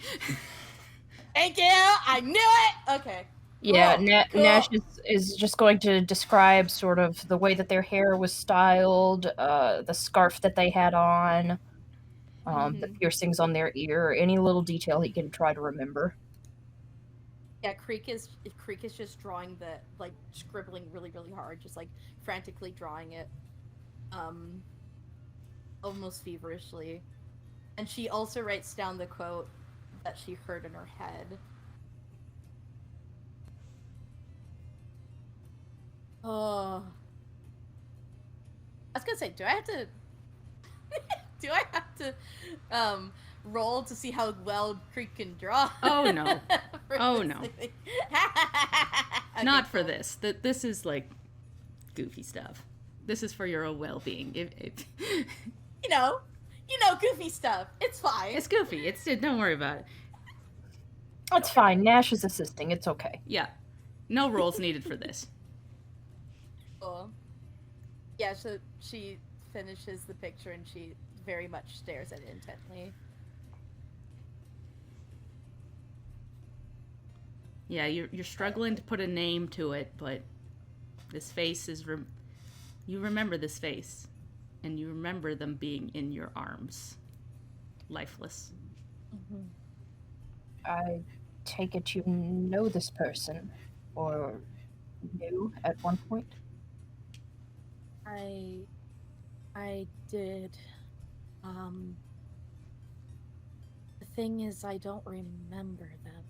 Thank you! I knew it! Okay. Yeah, Cool, cool. Nash is just going to describe sort of the way that their hair was styled, the scarf that they had on, the piercings on their ear, any little detail he can try to remember. Yeah, Creek is just drawing the, like, scribbling really, really hard, just, like, frantically drawing it, almost feverishly. And she also writes down the quote that she heard in her head. Oh. I was gonna say, do I have to do I have to roll to see how well Creek can draw? Oh, no. For Oh, this no. thing? Okay, Not for cool. this. This is like goofy stuff. This is for your own well-being. You know, goofy stuff. It's fine. It's goofy. Don't worry about it. It's fine. Nash is assisting. It's okay. Yeah. No rolls needed for this. Cool. Yeah, so she finishes the picture and she very much stares at it intently. Yeah, you're struggling to put a name to it, but this face is you remember this face, and you remember them being in your arms, lifeless. Mm-hmm. I take it you know this person, or knew at one point? I did. The thing is, I don't remember them.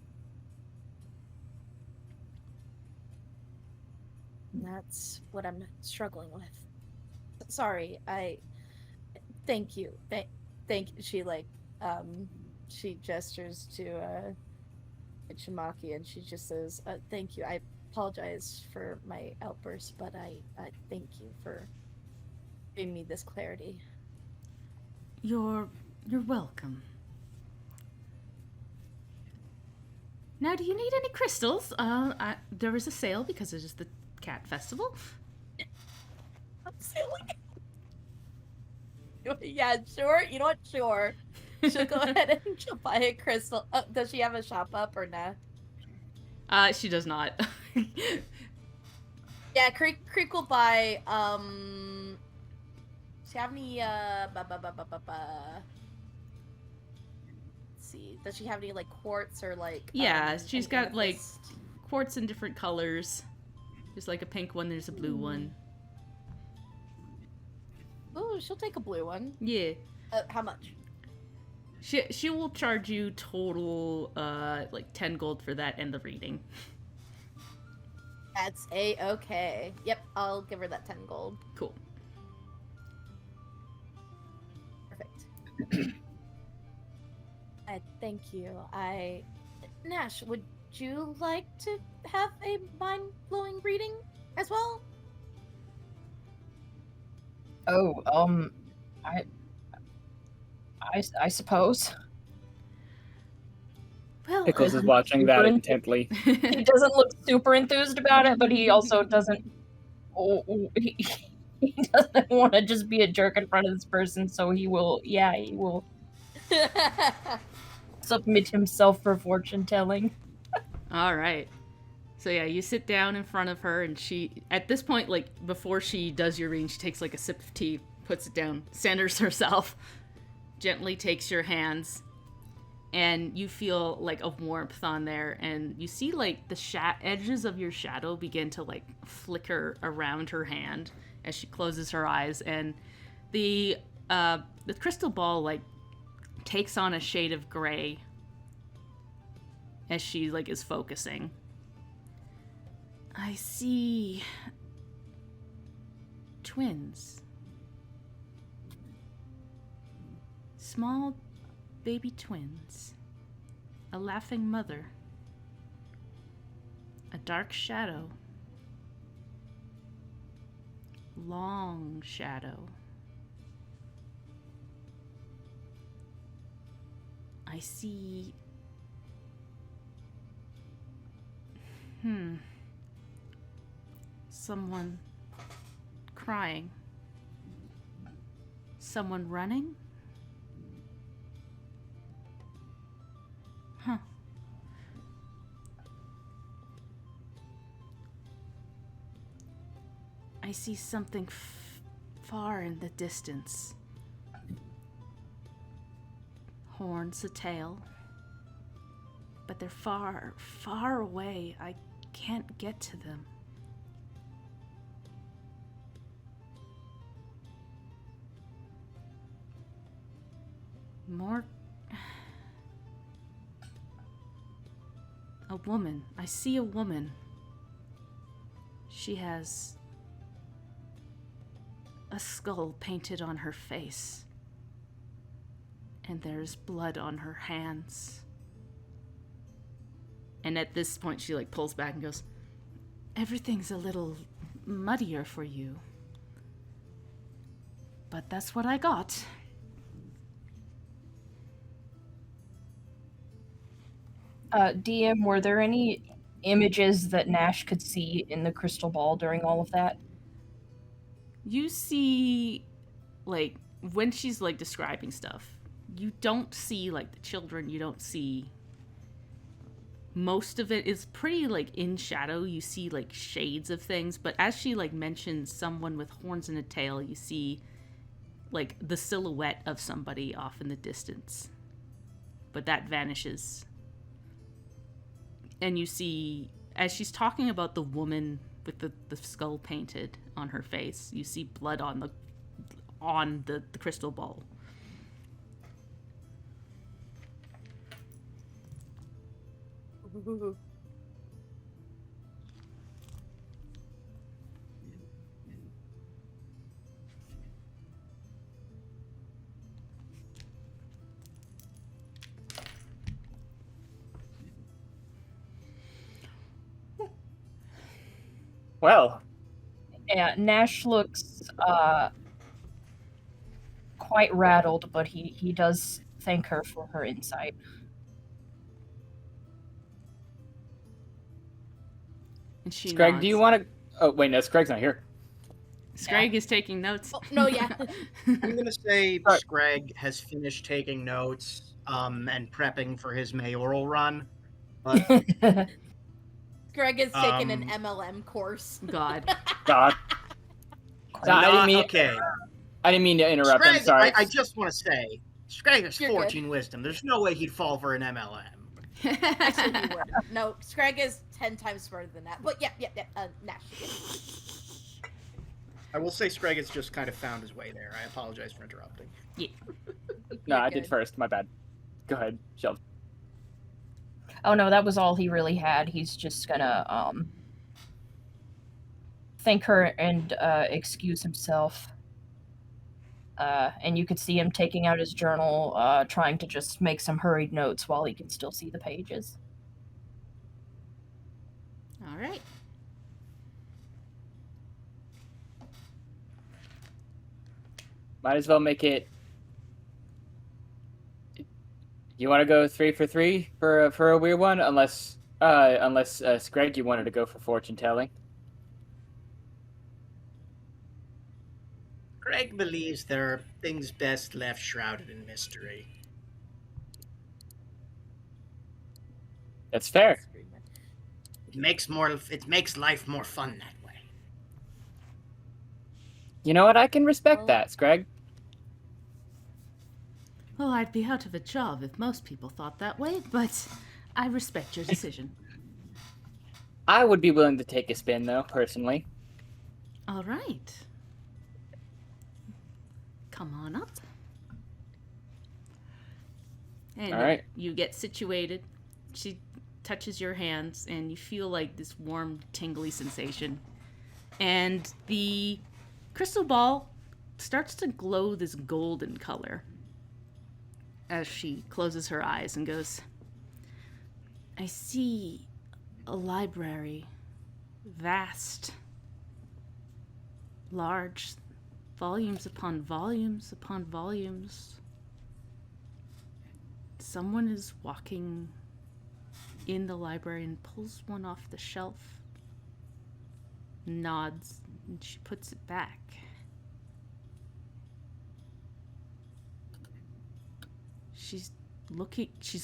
And that's what I'm struggling with. Sorry, thank you. She she gestures to Ichimaki and she just says, thank you. I apologize for my outburst, but I thank you for giving me this clarity. You're welcome. Now, do you need any crystals? There is a sale because it is the cat festival. I'm silly. Yeah, sure. You know what? Sure. She'll go ahead and she'll buy a crystal. Does she have a shop up or nah? She does not. Yeah, Creek will buy. Does she have any? Let's see. Does she have any like quartz or like? Yeah, she's an got like amethyst? quartz in different colors. There's like a pink one. There's a blue one. Ooh, she'll take a blue one. Yeah. How much? She will charge you total like 10 gold for that and the reading. That's okay. Yep, I'll give her that 10 gold. Cool. Perfect. Thank you. Nash, would you like to have a mind-blowing reading as well? Oh, I suppose. Well, Pickles is watching that intently. He doesn't look super enthused about it, but he also doesn't. He doesn't want to just be a jerk in front of this person, so he will. Yeah, he will submit himself for fortune telling. All right. So yeah, you sit down in front of her, and she, at this point, like before she does your reading, she takes like a sip of tea, puts it down, centers herself, gently takes your hands, and you feel like a warmth on there, and you see like the edges of your shadow begin to like flicker around her hand as she closes her eyes, and the crystal ball like takes on a shade of gray as she like is focusing. I see twins. Small baby twins. A laughing mother. A dark shadow. Long shadow. I see... Someone crying. Someone running? Huh. I see something far in the distance. Horns, a tail. But they're far, far away. I can't get to them. More... A woman. I see a woman. She has a skull painted on her face. And there's blood on her hands. And at this point, she like pulls back and goes, everything's a little muddier for you. But that's what I got. DM, were there any images that Nash could see in the crystal ball during all of that? You see, like, when she's like describing stuff, you don't see like the children, you don't see. Most of it is pretty like in shadow. You see like shades of things, but as she like mentions someone with horns and a tail, you see like the silhouette of somebody off in the distance. But that vanishes. And you see, as she's talking about the woman with the skull painted on her face, you see blood on the crystal ball. Ooh. Well, Yeah, Nash looks quite rattled, but he does thank her for her insight. And she Scrag, nods. do you want to... Oh, wait, no, Scrag's not here. Scrag is taking notes. Oh, no, yeah. I'm gonna say Alright. Scrag has finished taking notes, and prepping for his mayoral run. But Greg has taken an Um, MLM course. God. God. So I didn't mean... okay. I didn't mean to interrupt. I'm Scrag, sorry. I just want to say, Scrag has You're good. 14 wisdom. There's no way he'd fall for an MLM. Actually, you would. No, Scrag is 10 times smarter than that. But yeah, Nash. I will say Scrag has just kind of found his way there. I apologize for interrupting. No, You're I did good. first. My bad. Go ahead, Shelf. Oh no, that was all he really had. He's just gonna thank her and excuse himself. And you could see him taking out his journal, trying to just make some hurried notes while he can still see the pages. All right. Might as well make it... You want to go 3 for 3 for a weird one? Unless Scrag, you wanted to go for fortune telling. Greg believes there are things best left shrouded in mystery. That's fair. It makes life more fun that way. You know what? I can respect Well- that, Scrag. Well, I'd be out of a job if most people thought that way, but I respect your decision. I would be willing to take a spin, though, personally. All right. Come on up. And All right. you get situated. She touches your hands, and you feel like this warm, tingly sensation. And the crystal ball starts to glow this golden color as she closes her eyes and goes, I see a library, vast, large, volumes upon volumes upon volumes. Someone is walking in the library and pulls one off the shelf, nods, and she puts it back. She's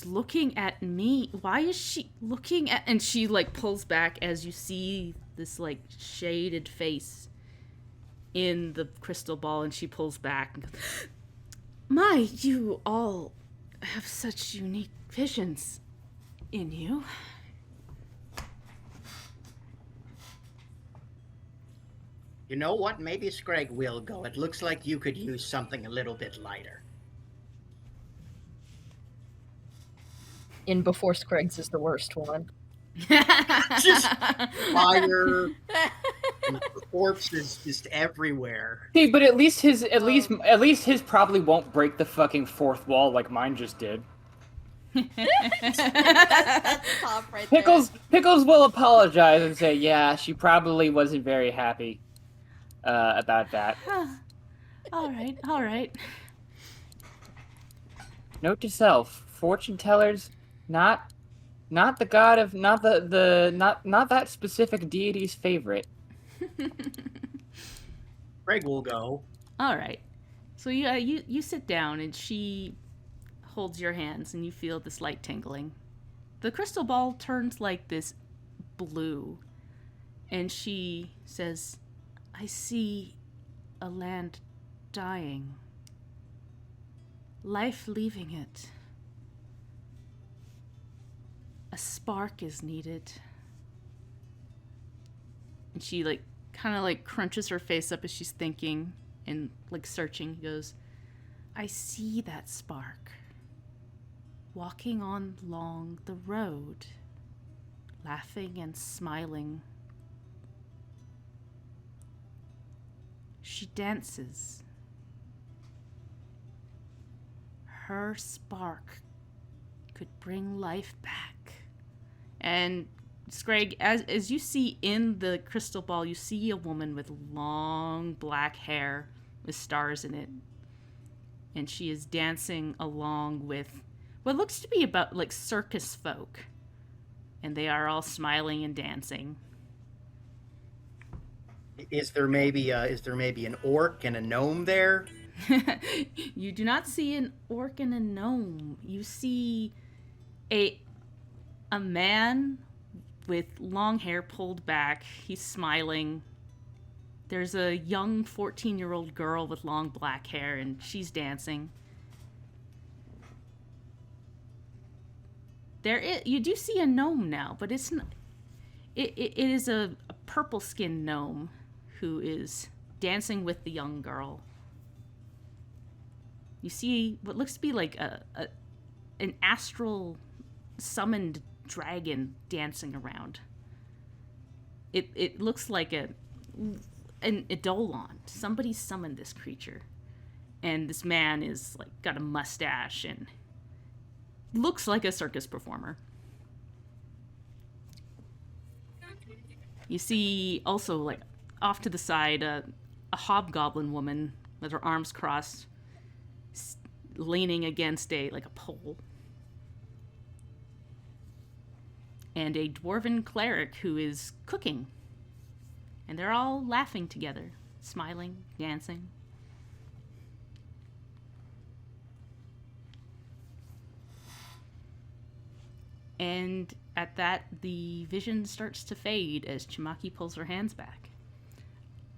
looking at me. Why is she looking at... And she, like, pulls back as you see this, like, shaded face in the crystal ball, and she pulls back and goes, My, you all have such unique visions in you. You know what? Maybe Scrag will go. It looks like you could use something a little bit lighter. In Before Scruggs is the worst one. Just fire, and corpses just everywhere. See, but at least his probably won't break the fucking fourth wall like mine just did. That's top right Pickles will apologize and say, yeah, she probably wasn't very happy about that. All right. Note to self: fortune tellers, not the god of not that specific deity's favorite. Greg will go. All right. So you sit down and she holds your hands and you feel this light tingling. The crystal ball turns like this blue and she says, "I see a land dying. Life leaving it. A spark is needed." And she kind of crunches her face up as she's thinking and searching. Goes, "I see that spark walking on along the road, laughing and smiling. She dances. Her spark could bring life back." And Scrag, as you see in the crystal ball, you see a woman with long black hair with stars in it. And she is dancing along with what looks to be about circus folk. And they are all smiling and dancing. Is there maybe an orc and a gnome there? You do not see an orc and a gnome. You see a man with long hair pulled back. He's smiling. There's a young 14-year-old girl with long black hair, and she's dancing. You do see a gnome now, but it's not. It is a purple-skinned gnome who is dancing with the young girl. You see what looks to be an astral summoned dragon dancing around. It looks like an eidolon. Somebody summoned this creature. And this man is got a mustache and looks like a circus performer. You see also off to the side a hobgoblin woman with her arms crossed, leaning against a pole. And a dwarven cleric who is cooking. And they're all laughing together, smiling, dancing. And at that, the vision starts to fade as Chimaki pulls her hands back.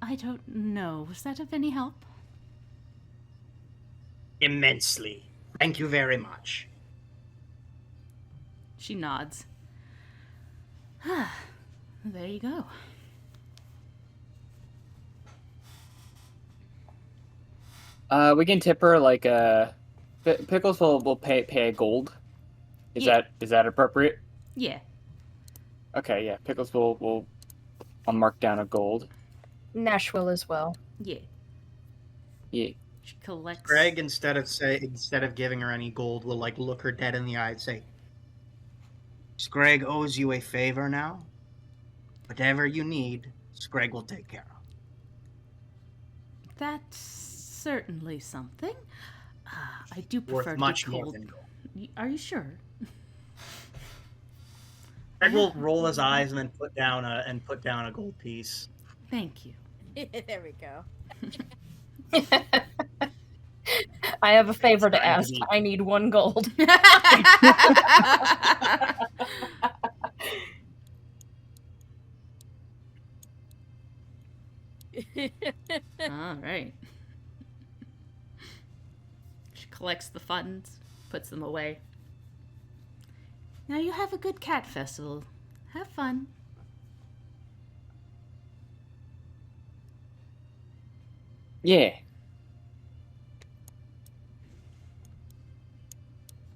"I don't know. Was that of any help?" Immensely. Thank you very much. She nods. There you go. We can tip her Pickles will pay a gold. Is that appropriate? Yeah. Okay, yeah. Pickles will I'll mark down a gold. Nash will as well. Yeah. Yeah. She collects. Greg, instead of giving her any gold, will look her dead in the eye and say, "Scrag owes you a favor now. Whatever you need, Scrag will take care of." That's certainly something. I do prefer Worth to much get more gold. than gold. Are you sure? Greg will roll his eyes and then put down a gold piece. Thank you. there we go. I have a favor to ask. I need 1 gold. All right. She collects the funds, puts them away. Now you have a good cat festival. Have fun. Yeah.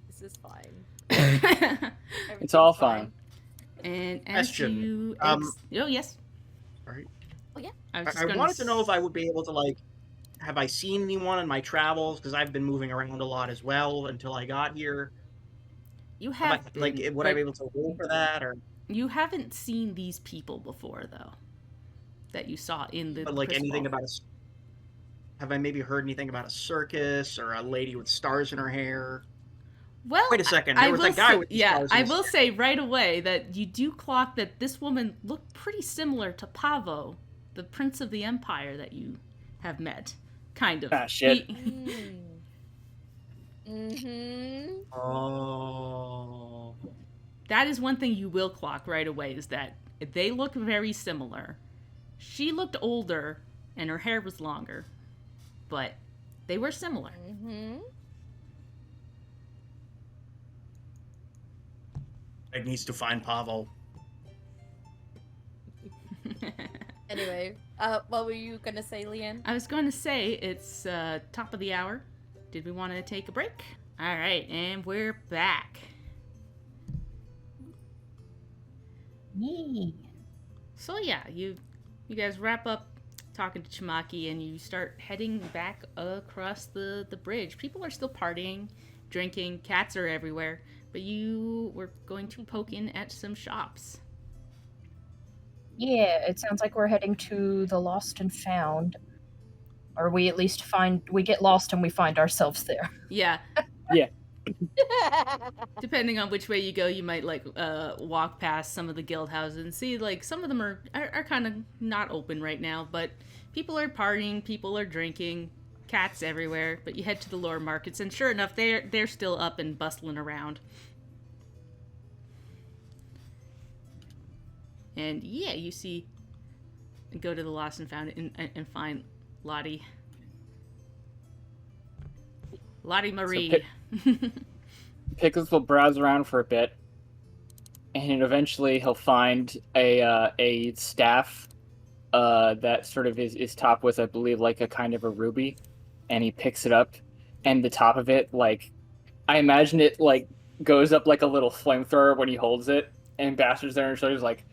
This is fine. It's all fine. And as Question. you... Oh, yes. Sorry. Oh, yeah. I was just I gonna wanted to know if I would be able to, like, have I seen anyone in my travels? Because I've been moving around a lot as well until I got here. You Have I, have like, been, would I but be able to roll for that? Or, you haven't seen these people before, though, that you saw in the but, like, crystal anything ball. about have I maybe heard anything about a circus or a lady with stars in her hair? Well, Wait a second, I there was will that guy say, with the yeah, stars in I his will hair. say right away that you do clock that this woman looked pretty similar to Pavo, the prince of the empire that you have met. Kind of. Ah, shit. Oh. That is one thing you will clock right away, is that they look very similar. She looked older and her hair was longer, but they were similar. It needs to find Pavo. Anyway, what were you gonna say, Leanne? I was going to say it's top of the hour. Did we want to take a break? All right, and we're back. Yee. So yeah, you guys wrap up talking to Chimaki and you start heading back across the bridge. People are still partying, drinking, cats are everywhere, but you were going to poke in at some shops. Yeah, it sounds like we're heading to the Lost and Found. Or we at least we get lost and we find ourselves there. Yeah, Yeah. depending on which way you go, you might like walk past some of the guild houses and see like some of them are kind of not open right now, but people are partying, people are drinking, cats everywhere. But you head to the lower markets, and sure enough, they're still up and bustling around. And yeah, you go to the Lost and Found and find Lottie Marie. Pickles will browse around for a bit, and eventually he'll find a staff that sort of is topped with, I believe, like a kind of a ruby, and he picks it up, and the top of it, like, I imagine it like goes up like a little flamethrower when he holds it, and Bastard's there and shoulders like,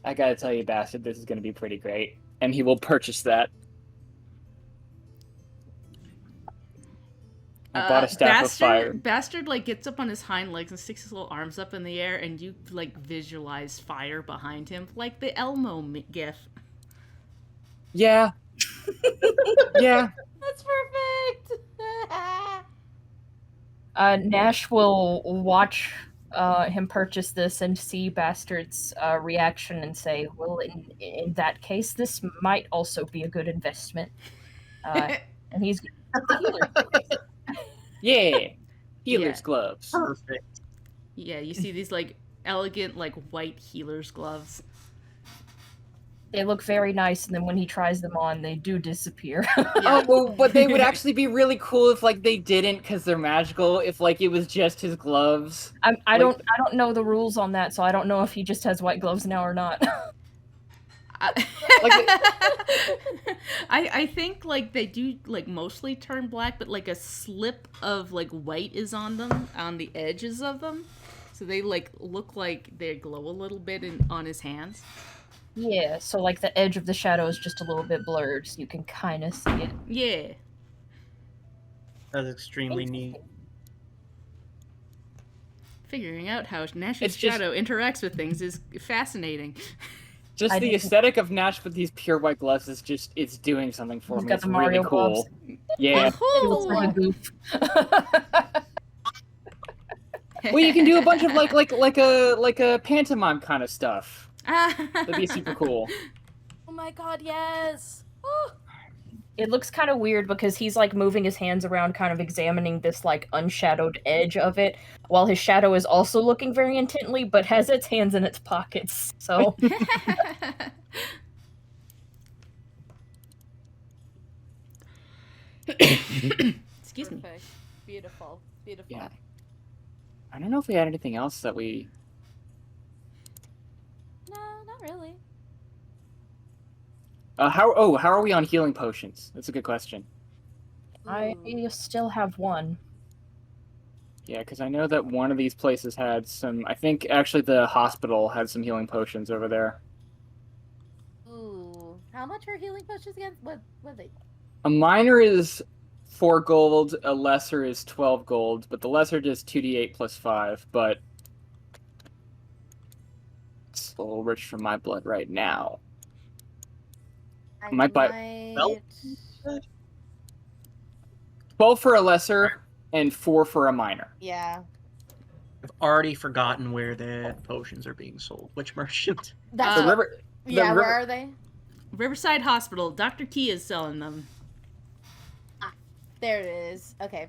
I gotta tell you, Bastard, this is gonna be pretty great, and he will purchase that. I bought a staff of fire. Bastard like gets up on his hind legs and sticks his little arms up in the air, and you like visualize fire behind him, like the Elmo gif. Yeah. Yeah. That's perfect. Nash will watch him purchase this and see Bastard's reaction and say, well, in that case, this might also be a good investment. And he's the healer. Yeah. Healer's gloves. Perfect. Yeah, you see these like elegant like white healer's gloves. They look very nice, and then when he tries them on, they do disappear. Oh, well, but they would actually be really cool if like they didn't, because they're magical. If like it was just his gloves. I don't know the rules on that, so I don't know if he just has white gloves now or not. I think like they do like mostly turn black, but like a slip of like white is on them, on the edges of them, so they like look like they glow a little bit on his hands. Yeah, so like the edge of the shadow is just a little bit blurred, so you can kind of see it. Yeah. That's extremely neat. Figuring out how Nash's It's just- shadow interacts with things is fascinating. Just I the didn't- aesthetic of Nash with these pure white gloves is just, it's doing something for He's me. got It's the really Mario cool. gloves. Yeah. He looks like a goof. Well, you can do a bunch of like a pantomime kind of stuff. That'd be super cool. Oh my god, yes. Oh. It looks kind of weird because he's like moving his hands around, kind of examining this like unshadowed edge of it, while his shadow is also looking very intently, but has its hands in its pockets. So Excuse me. Perfect. Beautiful. Beautiful. Yeah. I don't know if we had anything else that we. No, not really. How are we on healing potions? That's a good question. I still have one. Yeah, because I know that one of these places had some. I think actually the hospital had some healing potions over there. Ooh. How much are healing potions again? What are they? A minor is 4 gold, a lesser is 12 gold, but the lesser does 2d8 plus 5, but it's a little rich for my blood right now. I Might buy- might... 12 for a lesser and 4 for a minor. Yeah. I've already forgotten where the potions are being sold. Which merchant? That's The what... river. Yeah, the where river- are they? Riverside Hospital. Dr. Key is selling them. There it is. Okay.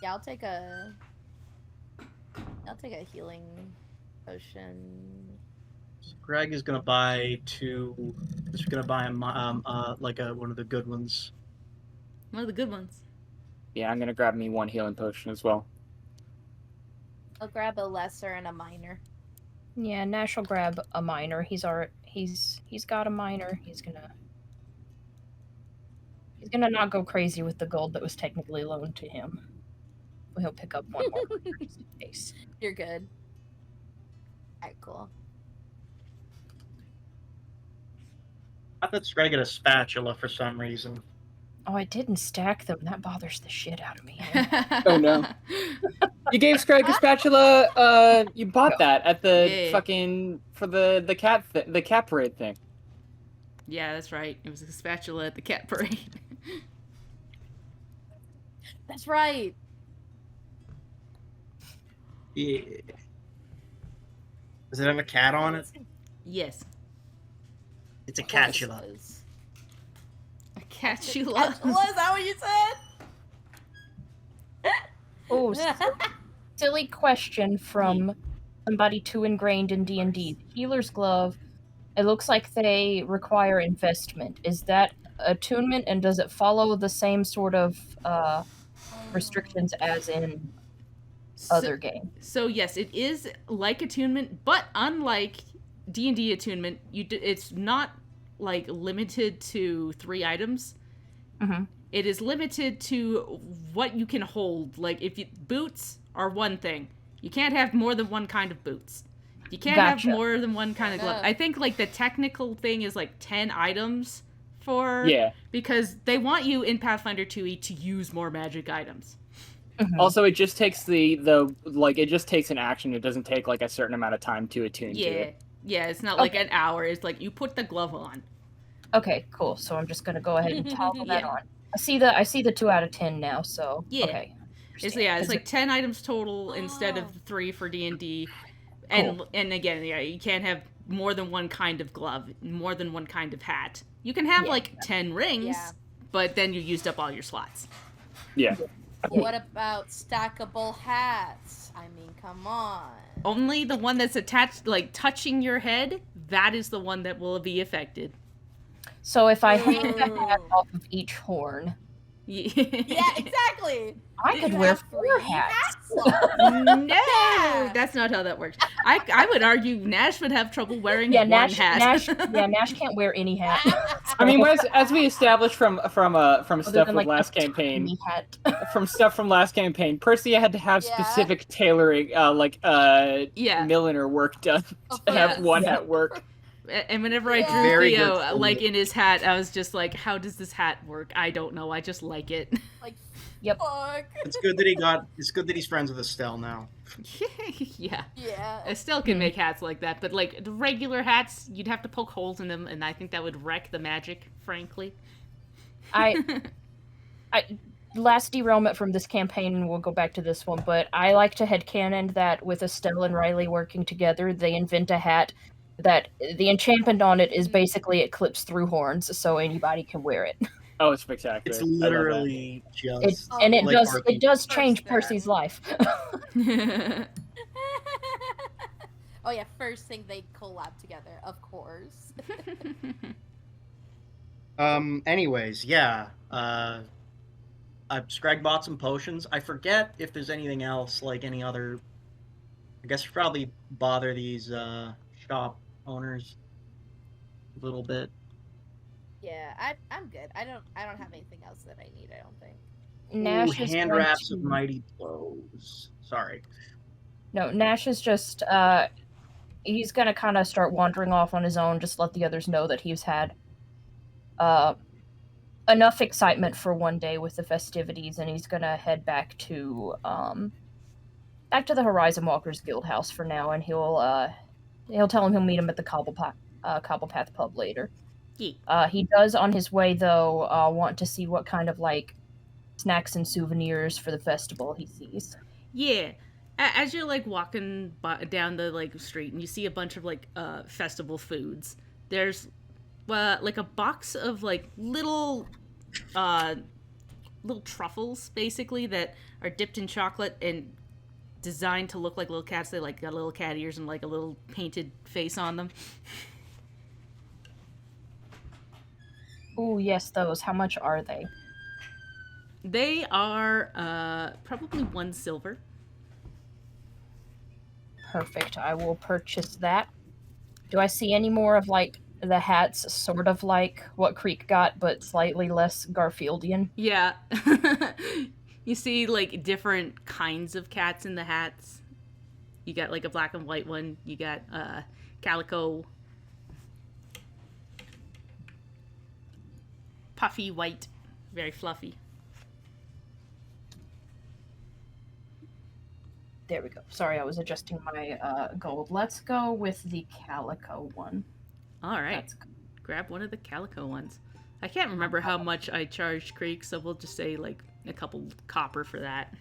Yeah, I'll take a healing potion. Greg is gonna buy 2. He's gonna buy one of the good ones. One of the good ones. Yeah, I'm gonna grab me 1 healing potion as well. I'll grab a lesser and a minor. Yeah, Nash will grab a minor. He's got a minor. He's gonna not go crazy with the gold that was technically loaned to him. But he'll pick up 1 more minor just in case. You're good. Alright, cool. I thought Greg had a spatula for some reason. Oh, I didn't stack them. That bothers the shit out of me. Oh, no. You gave Scrag a spatula. You bought that at the Yeah. fucking for the cat parade thing. Yeah, that's right. It was a spatula at the cat parade. That's right. Yeah. Does it have a cat on it? Yes. It's a Of course it catula. was. A catula. Was that what you said? Oh, silly question from somebody too ingrained in D&D. Healer's glove. It looks like they require investment. Is that attunement, and does it follow the same sort of restrictions as in other games? So yes, it is like attunement, but unlike D&D attunement, it's not like limited to 3 items. Mhm. It is limited to what you can hold. Like boots are one thing. You can't have more than one kind of boots. You can't Gotcha. have more than one kind of glove. enough. I think like the technical thing is like 10 items for Yeah. because they want you in Pathfinder 2e to use more magic items. Mhm. Also, it just takes it just takes an action. It doesn't take like a certain amount of time to attune to Yeah. it. Yeah, it's not like Okay. an hour. It's like you put the glove on. Okay, cool. So I'm just gonna go ahead and toggle that Yeah. on. I see the 2 out of 10 now. So Yeah. okay. It's Understand. like 10 items total instead of 3 for D&D. And again, yeah, you can't have more than one kind of glove, more than one kind of hat. You can have Yeah. like 10 rings, Yeah. but then you used up all your slots. Yeah. What about stackable hats? I mean, come on. Only the one that's attached, like touching your head, that is the one that will be affected. So if I hang the hat Ooh. off of each horn, Yeah, exactly. I You could have wear 3 4 hats. slots. No, Yeah. that's not how that works. I would argue Nash would have trouble wearing Yeah, one Nash. hat. Nash can't wear any hat. I mean, as we established from Other stuff than, with like, last a campaign, tiny hat. from stuff from last campaign, Percy had to have Yeah. specific tailoring, Yeah. milliner work done Of to have course. one hat work. And whenever I Yeah. drew Very Theo, good. like in his hat, I was just like, how does this hat work? I don't know. I just like it. Like, Yep. fuck. It's good that he's friends with Estelle now. Yeah. Yeah. Estelle can make hats like that, but like the regular hats, you'd have to poke holes in them, and I think that would wreck the magic, frankly. I last derailment from this campaign, and we'll go back to this one, but I like to headcanon that with Estelle and Riley working together, they invent a hat that the enchantment on it is basically it clips through horns, so anybody can wear it. Oh, it's spectacular. It's I love that. literally just And it like does RPG. change First there. Percy's life. Oh yeah, first thing they collab together, of course. Anyways, yeah. Scrag bought some potions. I forget if there's anything else, like any other. I guess you probably bother these shop owners a little bit. Yeah, I'm good. I don't have anything else that I need, I don't think. Nash Ooh, is hand going wraps to- of mighty blows. Sorry. No, Nash is just he's gonna kind of start wandering off on his own, just let the others know that he's had enough excitement for one day with the festivities, and he's gonna head back to the Horizon Walkers Guild House for now, and he'll tell him he'll meet him at the Cobblepath pub later. Yeah. He does on his way though want to see what kind of like snacks and souvenirs for the festival he sees. Yeah. As you're like walking down the like street and you see a bunch of like festival foods, there's like a box of like little truffles basically that are dipped in chocolate and designed to look like little cats. They like got little cat ears and like a little painted face on them. Oh yes, those. How much are they? They are probably 1 silver. Perfect. I will purchase that. Do I see any more of like the hats, sort of like what Creek got, but slightly less Garfieldian? Yeah. You see like different kinds of cats in the hats. You got like a black and white one. You got calico, puffy white, very fluffy. There we go. Sorry, I was adjusting my gold. Let's go with the calico one. All right. That's good. Grab one of the calico ones. I can't remember how much I charged Creek, so we'll just say like a couple copper for that.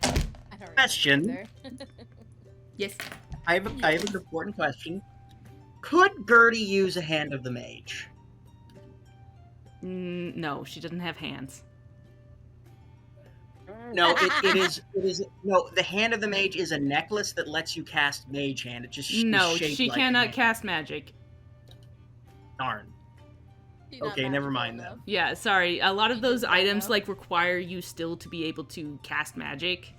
I don't Question. remember. Yes. I have an important question. Could Gertie use a hand of the mage? No, she doesn't have hands. No, it is no. The hand of the mage is a necklace that lets you cast mage hand. It just No, is shaped she like a cannot hand. cast magic. Darn. She's not Okay, never magical mind enough. Yeah, sorry. A lot of You those just don't items know. like require you still to be able to cast magic.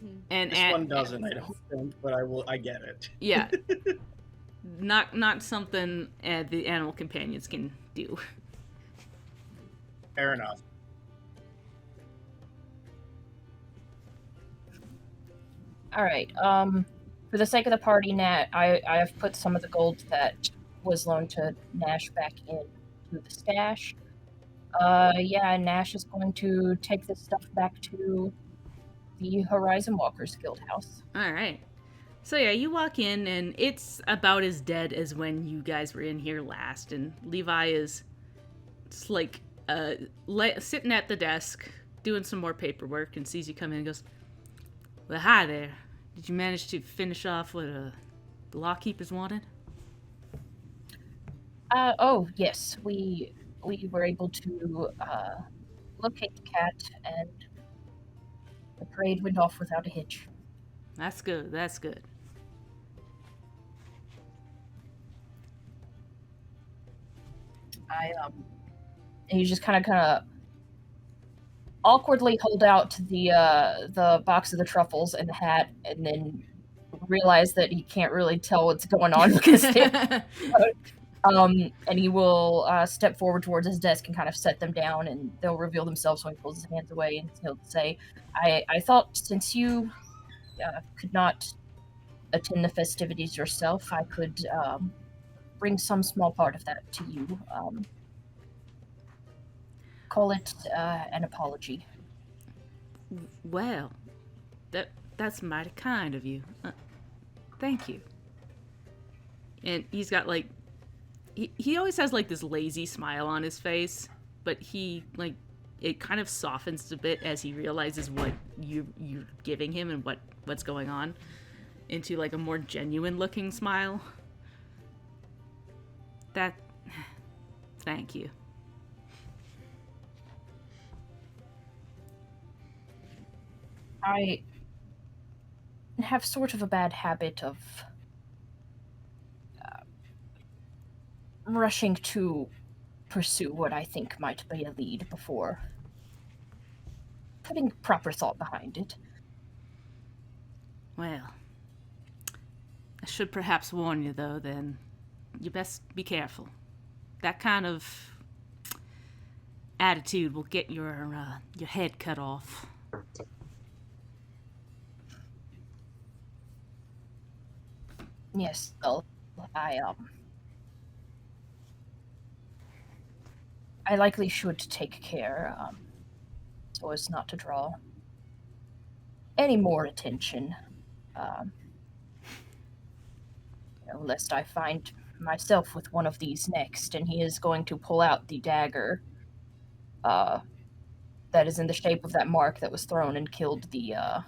Mhm. And This one doesn't, I don't think, but I get it. yeah. Not something the animal companions can do. Fair enough. All right. For the sake of the party, Nat, I have put some of the gold that was loaned to Nash back into the stash. Yeah, Nash is going to take this stuff back to the Horizon Walkers Guild House. All right. So yeah, you walk in and it's about as dead as when you guys were in here last. And Levi is just like sitting at the desk doing some more paperwork and sees you come in and goes, "Well, hi there. Did you manage to finish off what the lawkeepers wanted?" Oh yes, we were able to locate the cat, and the parade went off without a hitch. That's good. That's good. And you just kind of awkwardly hold out the box of the truffles and the hat, and then realize that he can't really tell what's going on because and he will step forward towards his desk and kind of set them down, and they'll reveal themselves when he pulls his hands away, and he'll say, I thought since you could not attend the festivities yourself, I could bring some small part of that to you. Call it an apology. Well, that's mighty kind of you. Thank you. And he's got like he always has like this lazy smile on his face, but he like it kind of softens a bit as he realizes what you're giving him and what's going on, into like a more genuine looking smile. Thank you. I have sort of a bad habit of rushing to pursue what I think might be a lead before putting proper thought behind it. Well, I should perhaps warn you though, then you best be careful. That kind of attitude will get your head cut off. Yes, well, I likely should take care, so as not to draw any more attention. Um, lest I find myself with one of these next, and he is going to pull out the dagger, that is in the shape of that mark that was thrown and killed the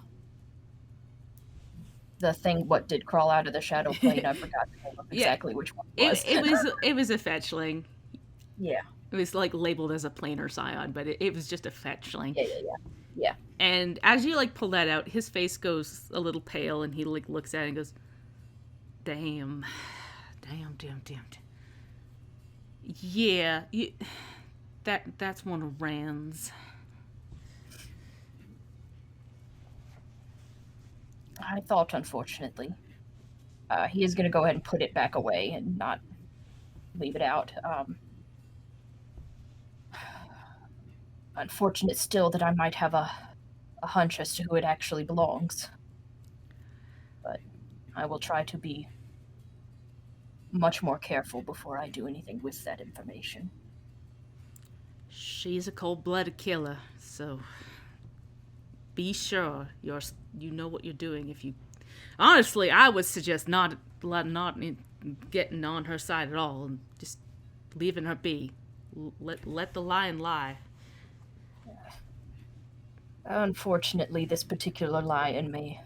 thing what did crawl out of the shadow plane. I forgot the name of Yeah. exactly which one it was. It was a fetchling. Yeah. It was like labeled as a planar scion, but it was just a fetchling. Yeah. And as you like pull that out, his face goes a little pale, and he like looks at it and goes, "Damn. Yeah, that's one of Rand's." I thought, unfortunately. He is going to go ahead and put it back away and not leave it out. Unfortunate still that I might have a hunch as to who it actually belongs. But I will try to be much more careful before I do anything with that information. She's a cold-blooded killer, so be sure you know what you're doing. If you, honestly, I would suggest not getting on her side at all, and just leaving her be. Let the lion lie. Unfortunately, this particular lion may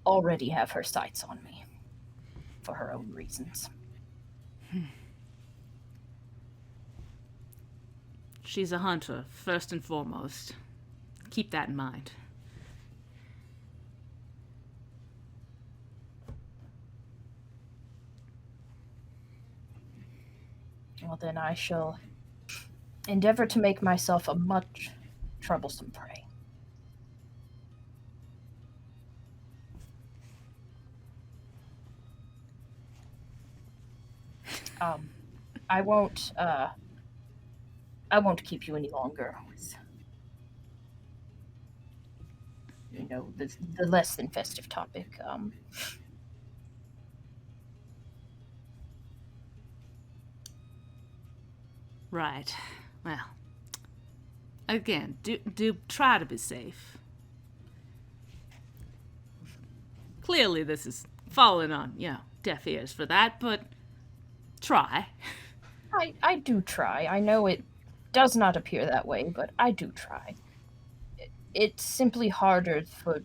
already have her sights on me, for her own reasons. She's a hunter, first and foremost. Keep that in mind. Well, then I shall endeavor to make myself a much troublesome prey. I won't keep you any longer with, the less than festive topic. Right. Well, again, do try to be safe. Clearly, this is falling on, deaf ears for that, but try. I do try. I know it does not appear that way, but I do try. It's simply harder for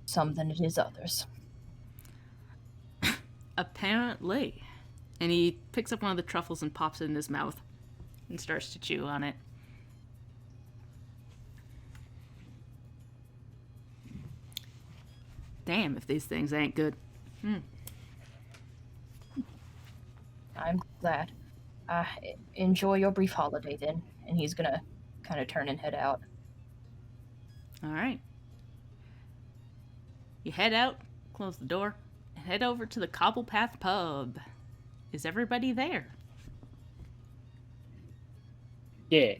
some than it is others. Apparently. And he picks up one of the truffles and pops it in his mouth and starts to chew on it. Damn, if these things ain't good. I'm glad. Enjoy your brief holiday then. And he's gonna kind of turn and head out. All right. You head out, close the door, and head over to the Cobblepath Pub. Is everybody there? Yeah.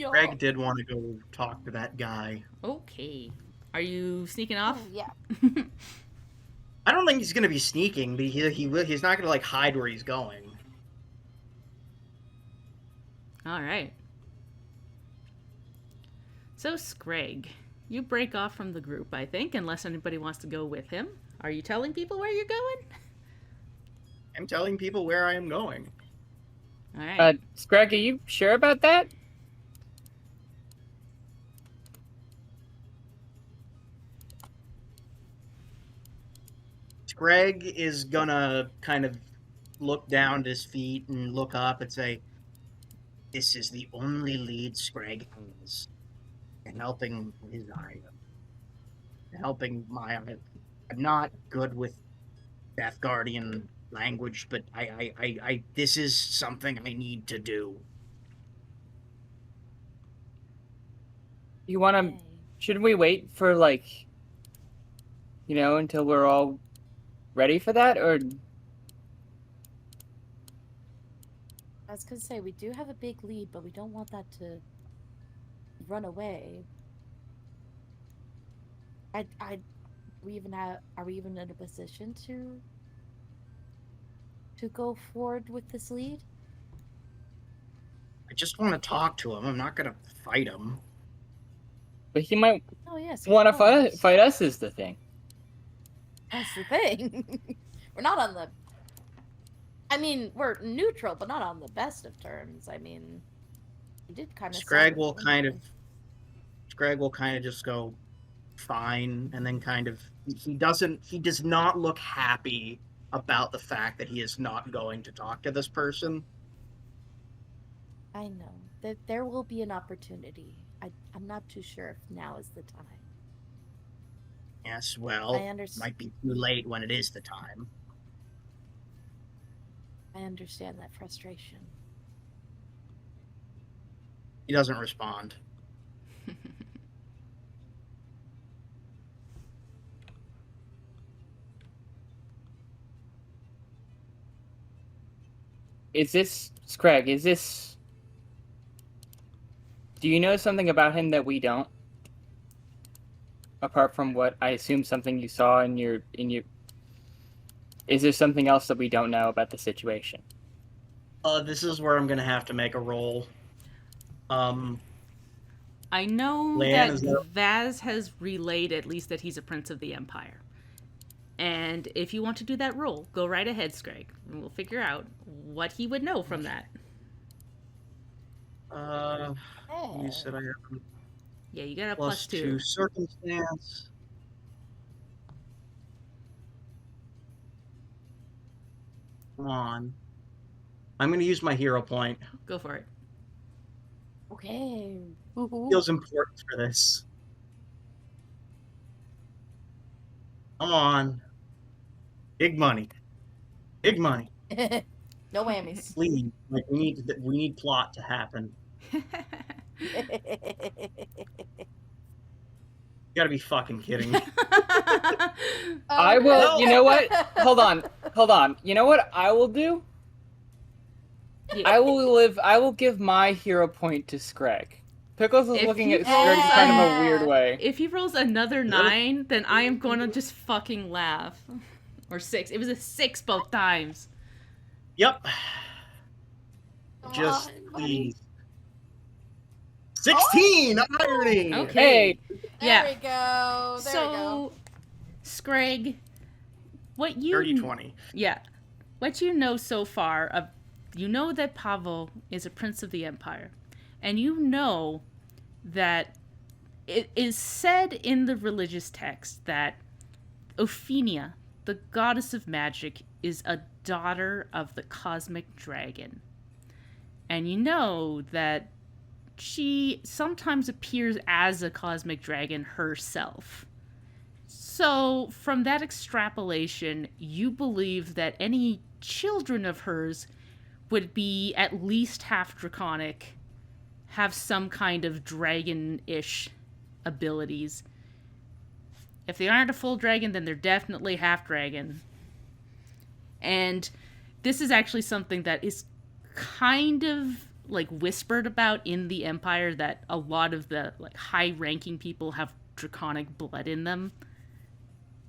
Greg did want to go talk to that guy. Okay. Are you sneaking off? Oh, yeah. I don't think he's gonna be sneaking, but he's not gonna like hide where he's going. All right. So, Scrag, you break off from the group, I think, unless anybody wants to go with him. Are you telling people where you're going? I'm telling people where I am going. All right. Scrag, are you sure about that? Greg is gonna kind of look down at his feet and look up and say, "This is the only lead Scrag has in helping his island. Helping my island. I'm not good with Death Guardian language, but I this is something I need to do." You wanna... Should we wait for, like, until we're all ready for that, or... I was gonna say, we do have a big lead, but we don't want that to run away. I Are we even in a position to go forward with this lead? I just want to talk to him. I'm not gonna fight him. But he might Oh yes, want to of course. fight us is the thing. That's the thing. We're not on the. I mean, we're neutral, but not on the best of terms. I mean, we did kind of. Scrag will kind of just go fine, and then kind of he does not look happy about the fact that he is not going to talk to this person. I know that there will be an opportunity. I'm not too sure if now is the time. Yes, well, I understand. might be too late when it is the time. I understand that frustration. He doesn't respond. Is this Scrag? Do you know something about him that we don't? Apart from what I assume something you saw in your. Is there something else that we don't know about the situation? This is where I'm gonna have to make a roll. I know Leanne, that Vaz has relayed at least that he's a prince of the Empire. And if you want to do that roll, go right ahead, Scrag, and we'll figure out what he would know from that. You said I have Yeah, you got a plus +2. 2 circumstance. Come on. I'm going to use my hero point. Go for it. Okay. Feels important for this. Come on. Big money. Big money. No whammies. Please. Like, we need plot to happen. You gotta be fucking kidding me. I will. You know what? Hold on. You know what I will do? Yeah. I will give my hero point to Scrag. Pickles is If looking you at Scrag in kind of a weird way. If he rolls another 9, then I am going to just fucking laugh. Or 6. It was a 6 both times. Yep. Come Just on, please. 16! Irony! Okay. Hey, Yeah. There we go. There we go. Scrag, what you 30-20. Yeah. What you know so far of you know that Pavel is a prince of the Empire. And you know that it is said in the religious text that Ophenia, the goddess of magic, is a daughter of the cosmic dragon. And you know that she sometimes appears as a cosmic dragon herself. So, from that extrapolation, you believe that any children of hers would be at least half draconic, have some kind of dragon-ish abilities. If they aren't a full dragon, then they're definitely half dragon. And this is actually something that is kind of like whispered about in the Empire, that a lot of the like high-ranking people have draconic blood in them.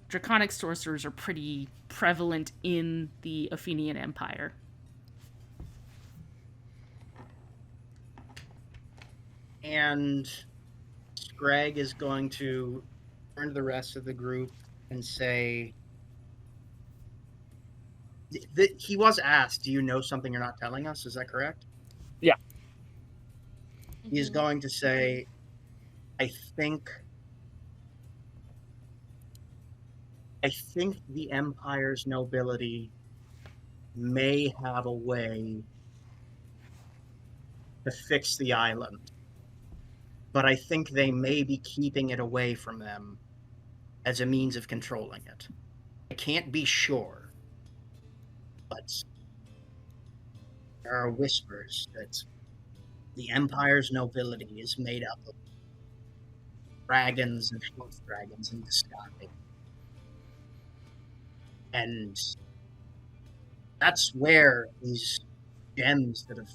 Draconic sorcerers are pretty prevalent in the Athenian Empire. And Scrag is going to turn to the rest of the group and say, he was asked, do you know something you're not telling us? Is that correct? Yeah. He's going to say, I think the Empire's nobility may have a way to fix the island, but I think they may be keeping it away from them as a means of controlling it. I can't be sure, but there are whispers that the Empire's nobility is made up of dragons and half dragons in the sky. And that's where these gems that have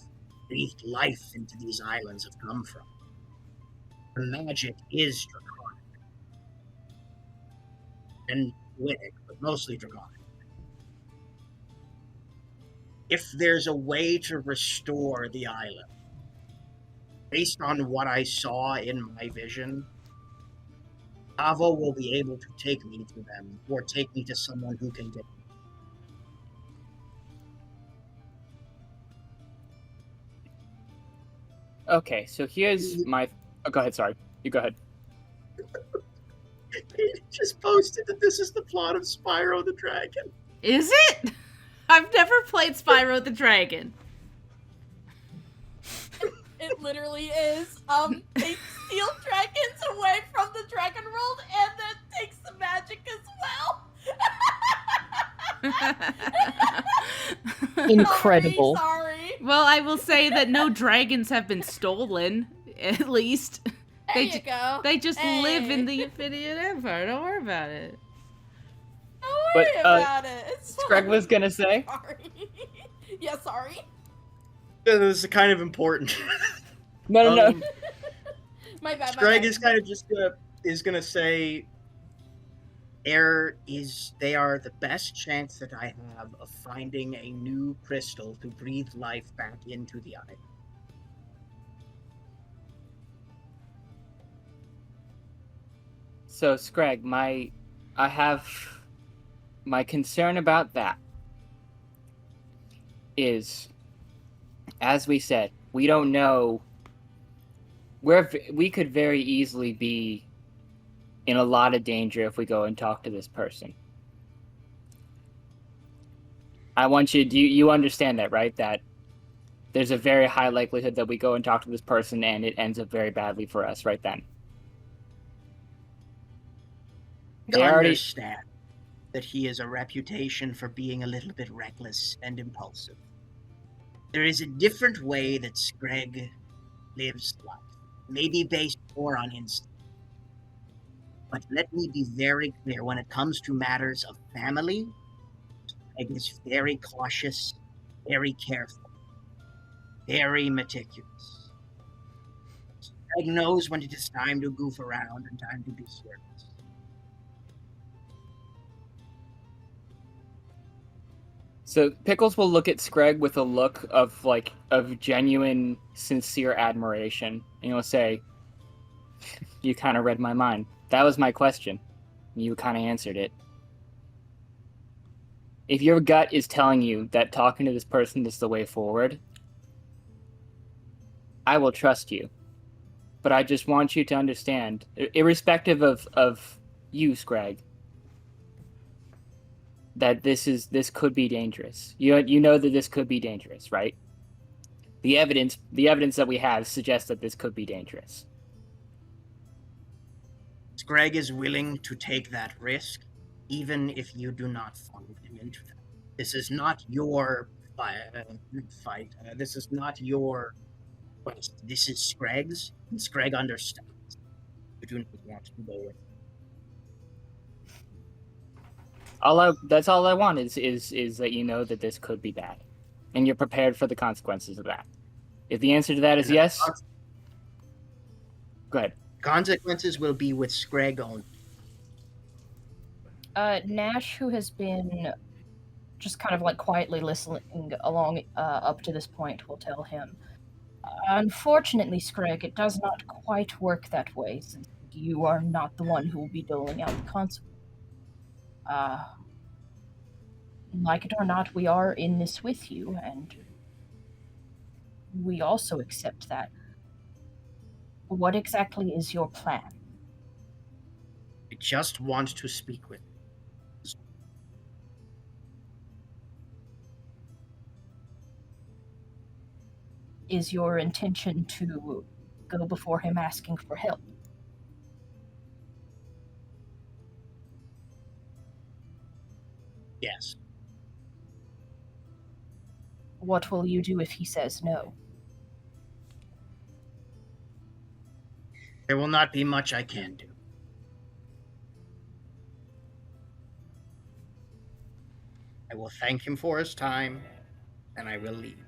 breathed life into these islands have come from. The magic is draconic. and Druidic, but mostly Draconic. If there's a way to restore the island, based on what I saw in my vision, Avo will be able to take me to them, or take me to someone who can get me. Okay, so here's my. Oh, go ahead. Sorry, you go ahead. He just posted that this is the plot of Spyro the Dragon. Is it? I've never played Spyro the Dragon. It literally is. They steal dragons away from the dragon world and then takes the magic as well. Incredible. Sorry. Well, I will say that no dragons have been stolen, at least. There you go. They just live Hey. in the Infinite Empire. Don't worry about it. Don't worry But, about it. It's Greg fine. was gonna say. Sorry. Yeah, sorry. This is kind of important. No. My bad. My Greg bad. is kind of just gonna say, they are the best chance that I have of finding a new crystal to breathe life back into the island. So, Scrag, I have my concern about that is, as we said, we don't know. We could very easily be in a lot of danger if we go and talk to this person. I want you. You understand that, right? That there's a very high likelihood that we go and talk to this person and it ends up very badly for us right then. They I already understand that he has a reputation for being a little bit reckless and impulsive. There is a different way that Screg lives life, maybe based more on instinct. But let me be very clear, when it comes to matters of family, Screg is very cautious, very careful, very meticulous. Screg knows when it is time to goof around and time to be serious. So Pickles will look at Screg with a look of genuine, sincere admiration, and he'll say, "You kind of read my mind. That was my question. You kind of answered it. If your gut is telling you that talking to this person is the way forward, I will trust you. But I just want you to understand, irrespective of you, Screg, that this could be dangerous. You know that this could be dangerous, right? The evidence that we have suggests that this could be dangerous. Screg is willing to take that risk, even if you do not follow him into that. This is not your fight. This is not your quest. This is Screg's, and Screg understands. You do not want to go with him. That's all I want is that you know that this could be bad, and you're prepared for the consequences of that. If the answer to that is yes, go ahead. Consequences will be with Screg only. Nash, who has been just kind of like quietly listening along up to this point, will tell him, "Unfortunately, Screg, it does not quite work that way, since you are not the one who will be doling out the consequences. Like it or not, we are in this with you, and we also accept that. What exactly is your plan?" I just want to speak with him. Is your intention to go before him asking for help? Yes. What will you do if he says no? There will not be much I can do. I will thank him for his time, and I will leave.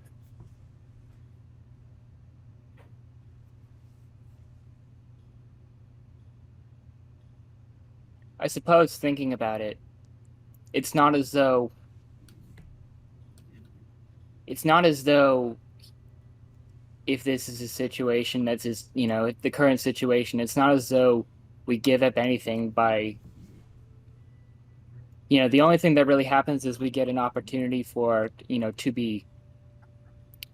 I suppose thinking about it, it's not as though if this is a situation that's just, the current situation, it's not as though we give up anything by, the only thing that really happens is we get an opportunity for, to be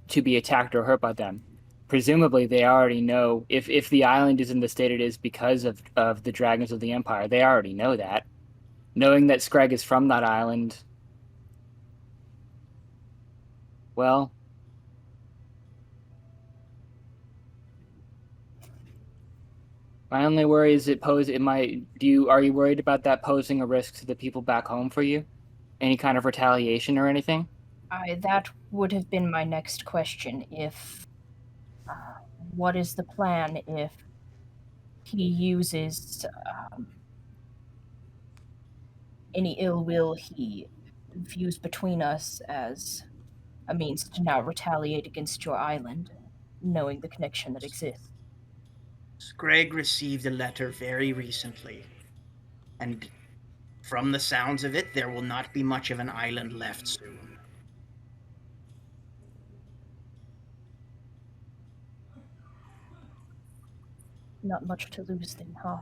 attacked or hurt by them. Presumably they already know if the island is in the state it is because of the Dragons of the Empire. They already know that. Knowing that Scrag is from that island, well, my only worry is are you worried about that posing a risk to the people back home for you? Any kind of retaliation or anything? That would have been my next question. What is the plan if he uses any ill will he views between us as a means to now retaliate against your island, knowing the connection that exists? Greg received a letter very recently, and from the sounds of it, there will not be much of an island left soon. Not much to lose then, huh?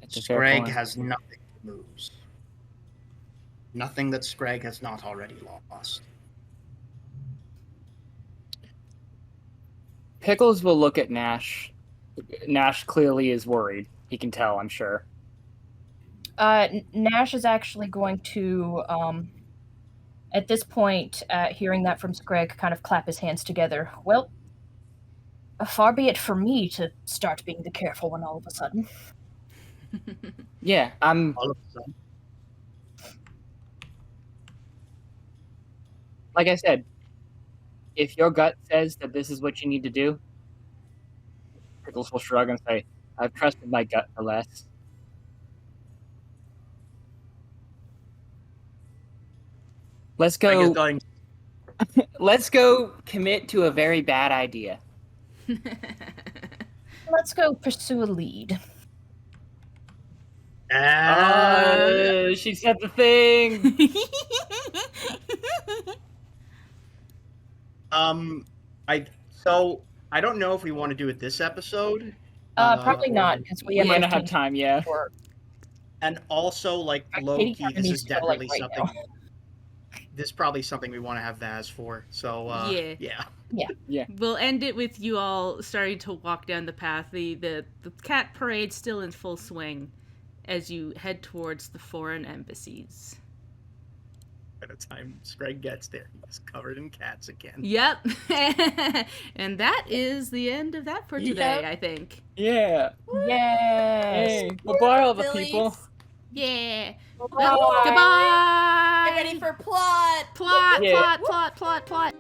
Scrag has nothing to lose. Nothing that Scrag has not already lost. Pickles will look at Nash. Nash clearly is worried. He can tell, I'm sure. Nash is actually going to, at this point, hearing that from Scrag, kind of clap his hands together. Well, far be it for me to start being the careful one all of a sudden. Yeah, All of a sudden. Like I said, if your gut says that this is what you need to do, Pickles will shrug and say, I've trusted my gut for less. Let's go. Let's go commit to a very bad idea. Let's go pursue a lead. She said the thing. I don't know if we want to do it this episode. Probably not, because we might not have time. Yeah. And also, like, low key, this is definitely something. This is probably something we want to have Vaz for. So yeah. We'll end it with you all starting to walk down the path. The cat parade's still in full swing as you head towards the foreign embassies. By the time Scrag gets there, he's covered in cats again. Yep. And that is the end of that for today, I think. Yeah. Yay. Goodbye, all the people. Yeah. Goodbye. Goodbye. Get ready for plot. Plot, Yeah. plot.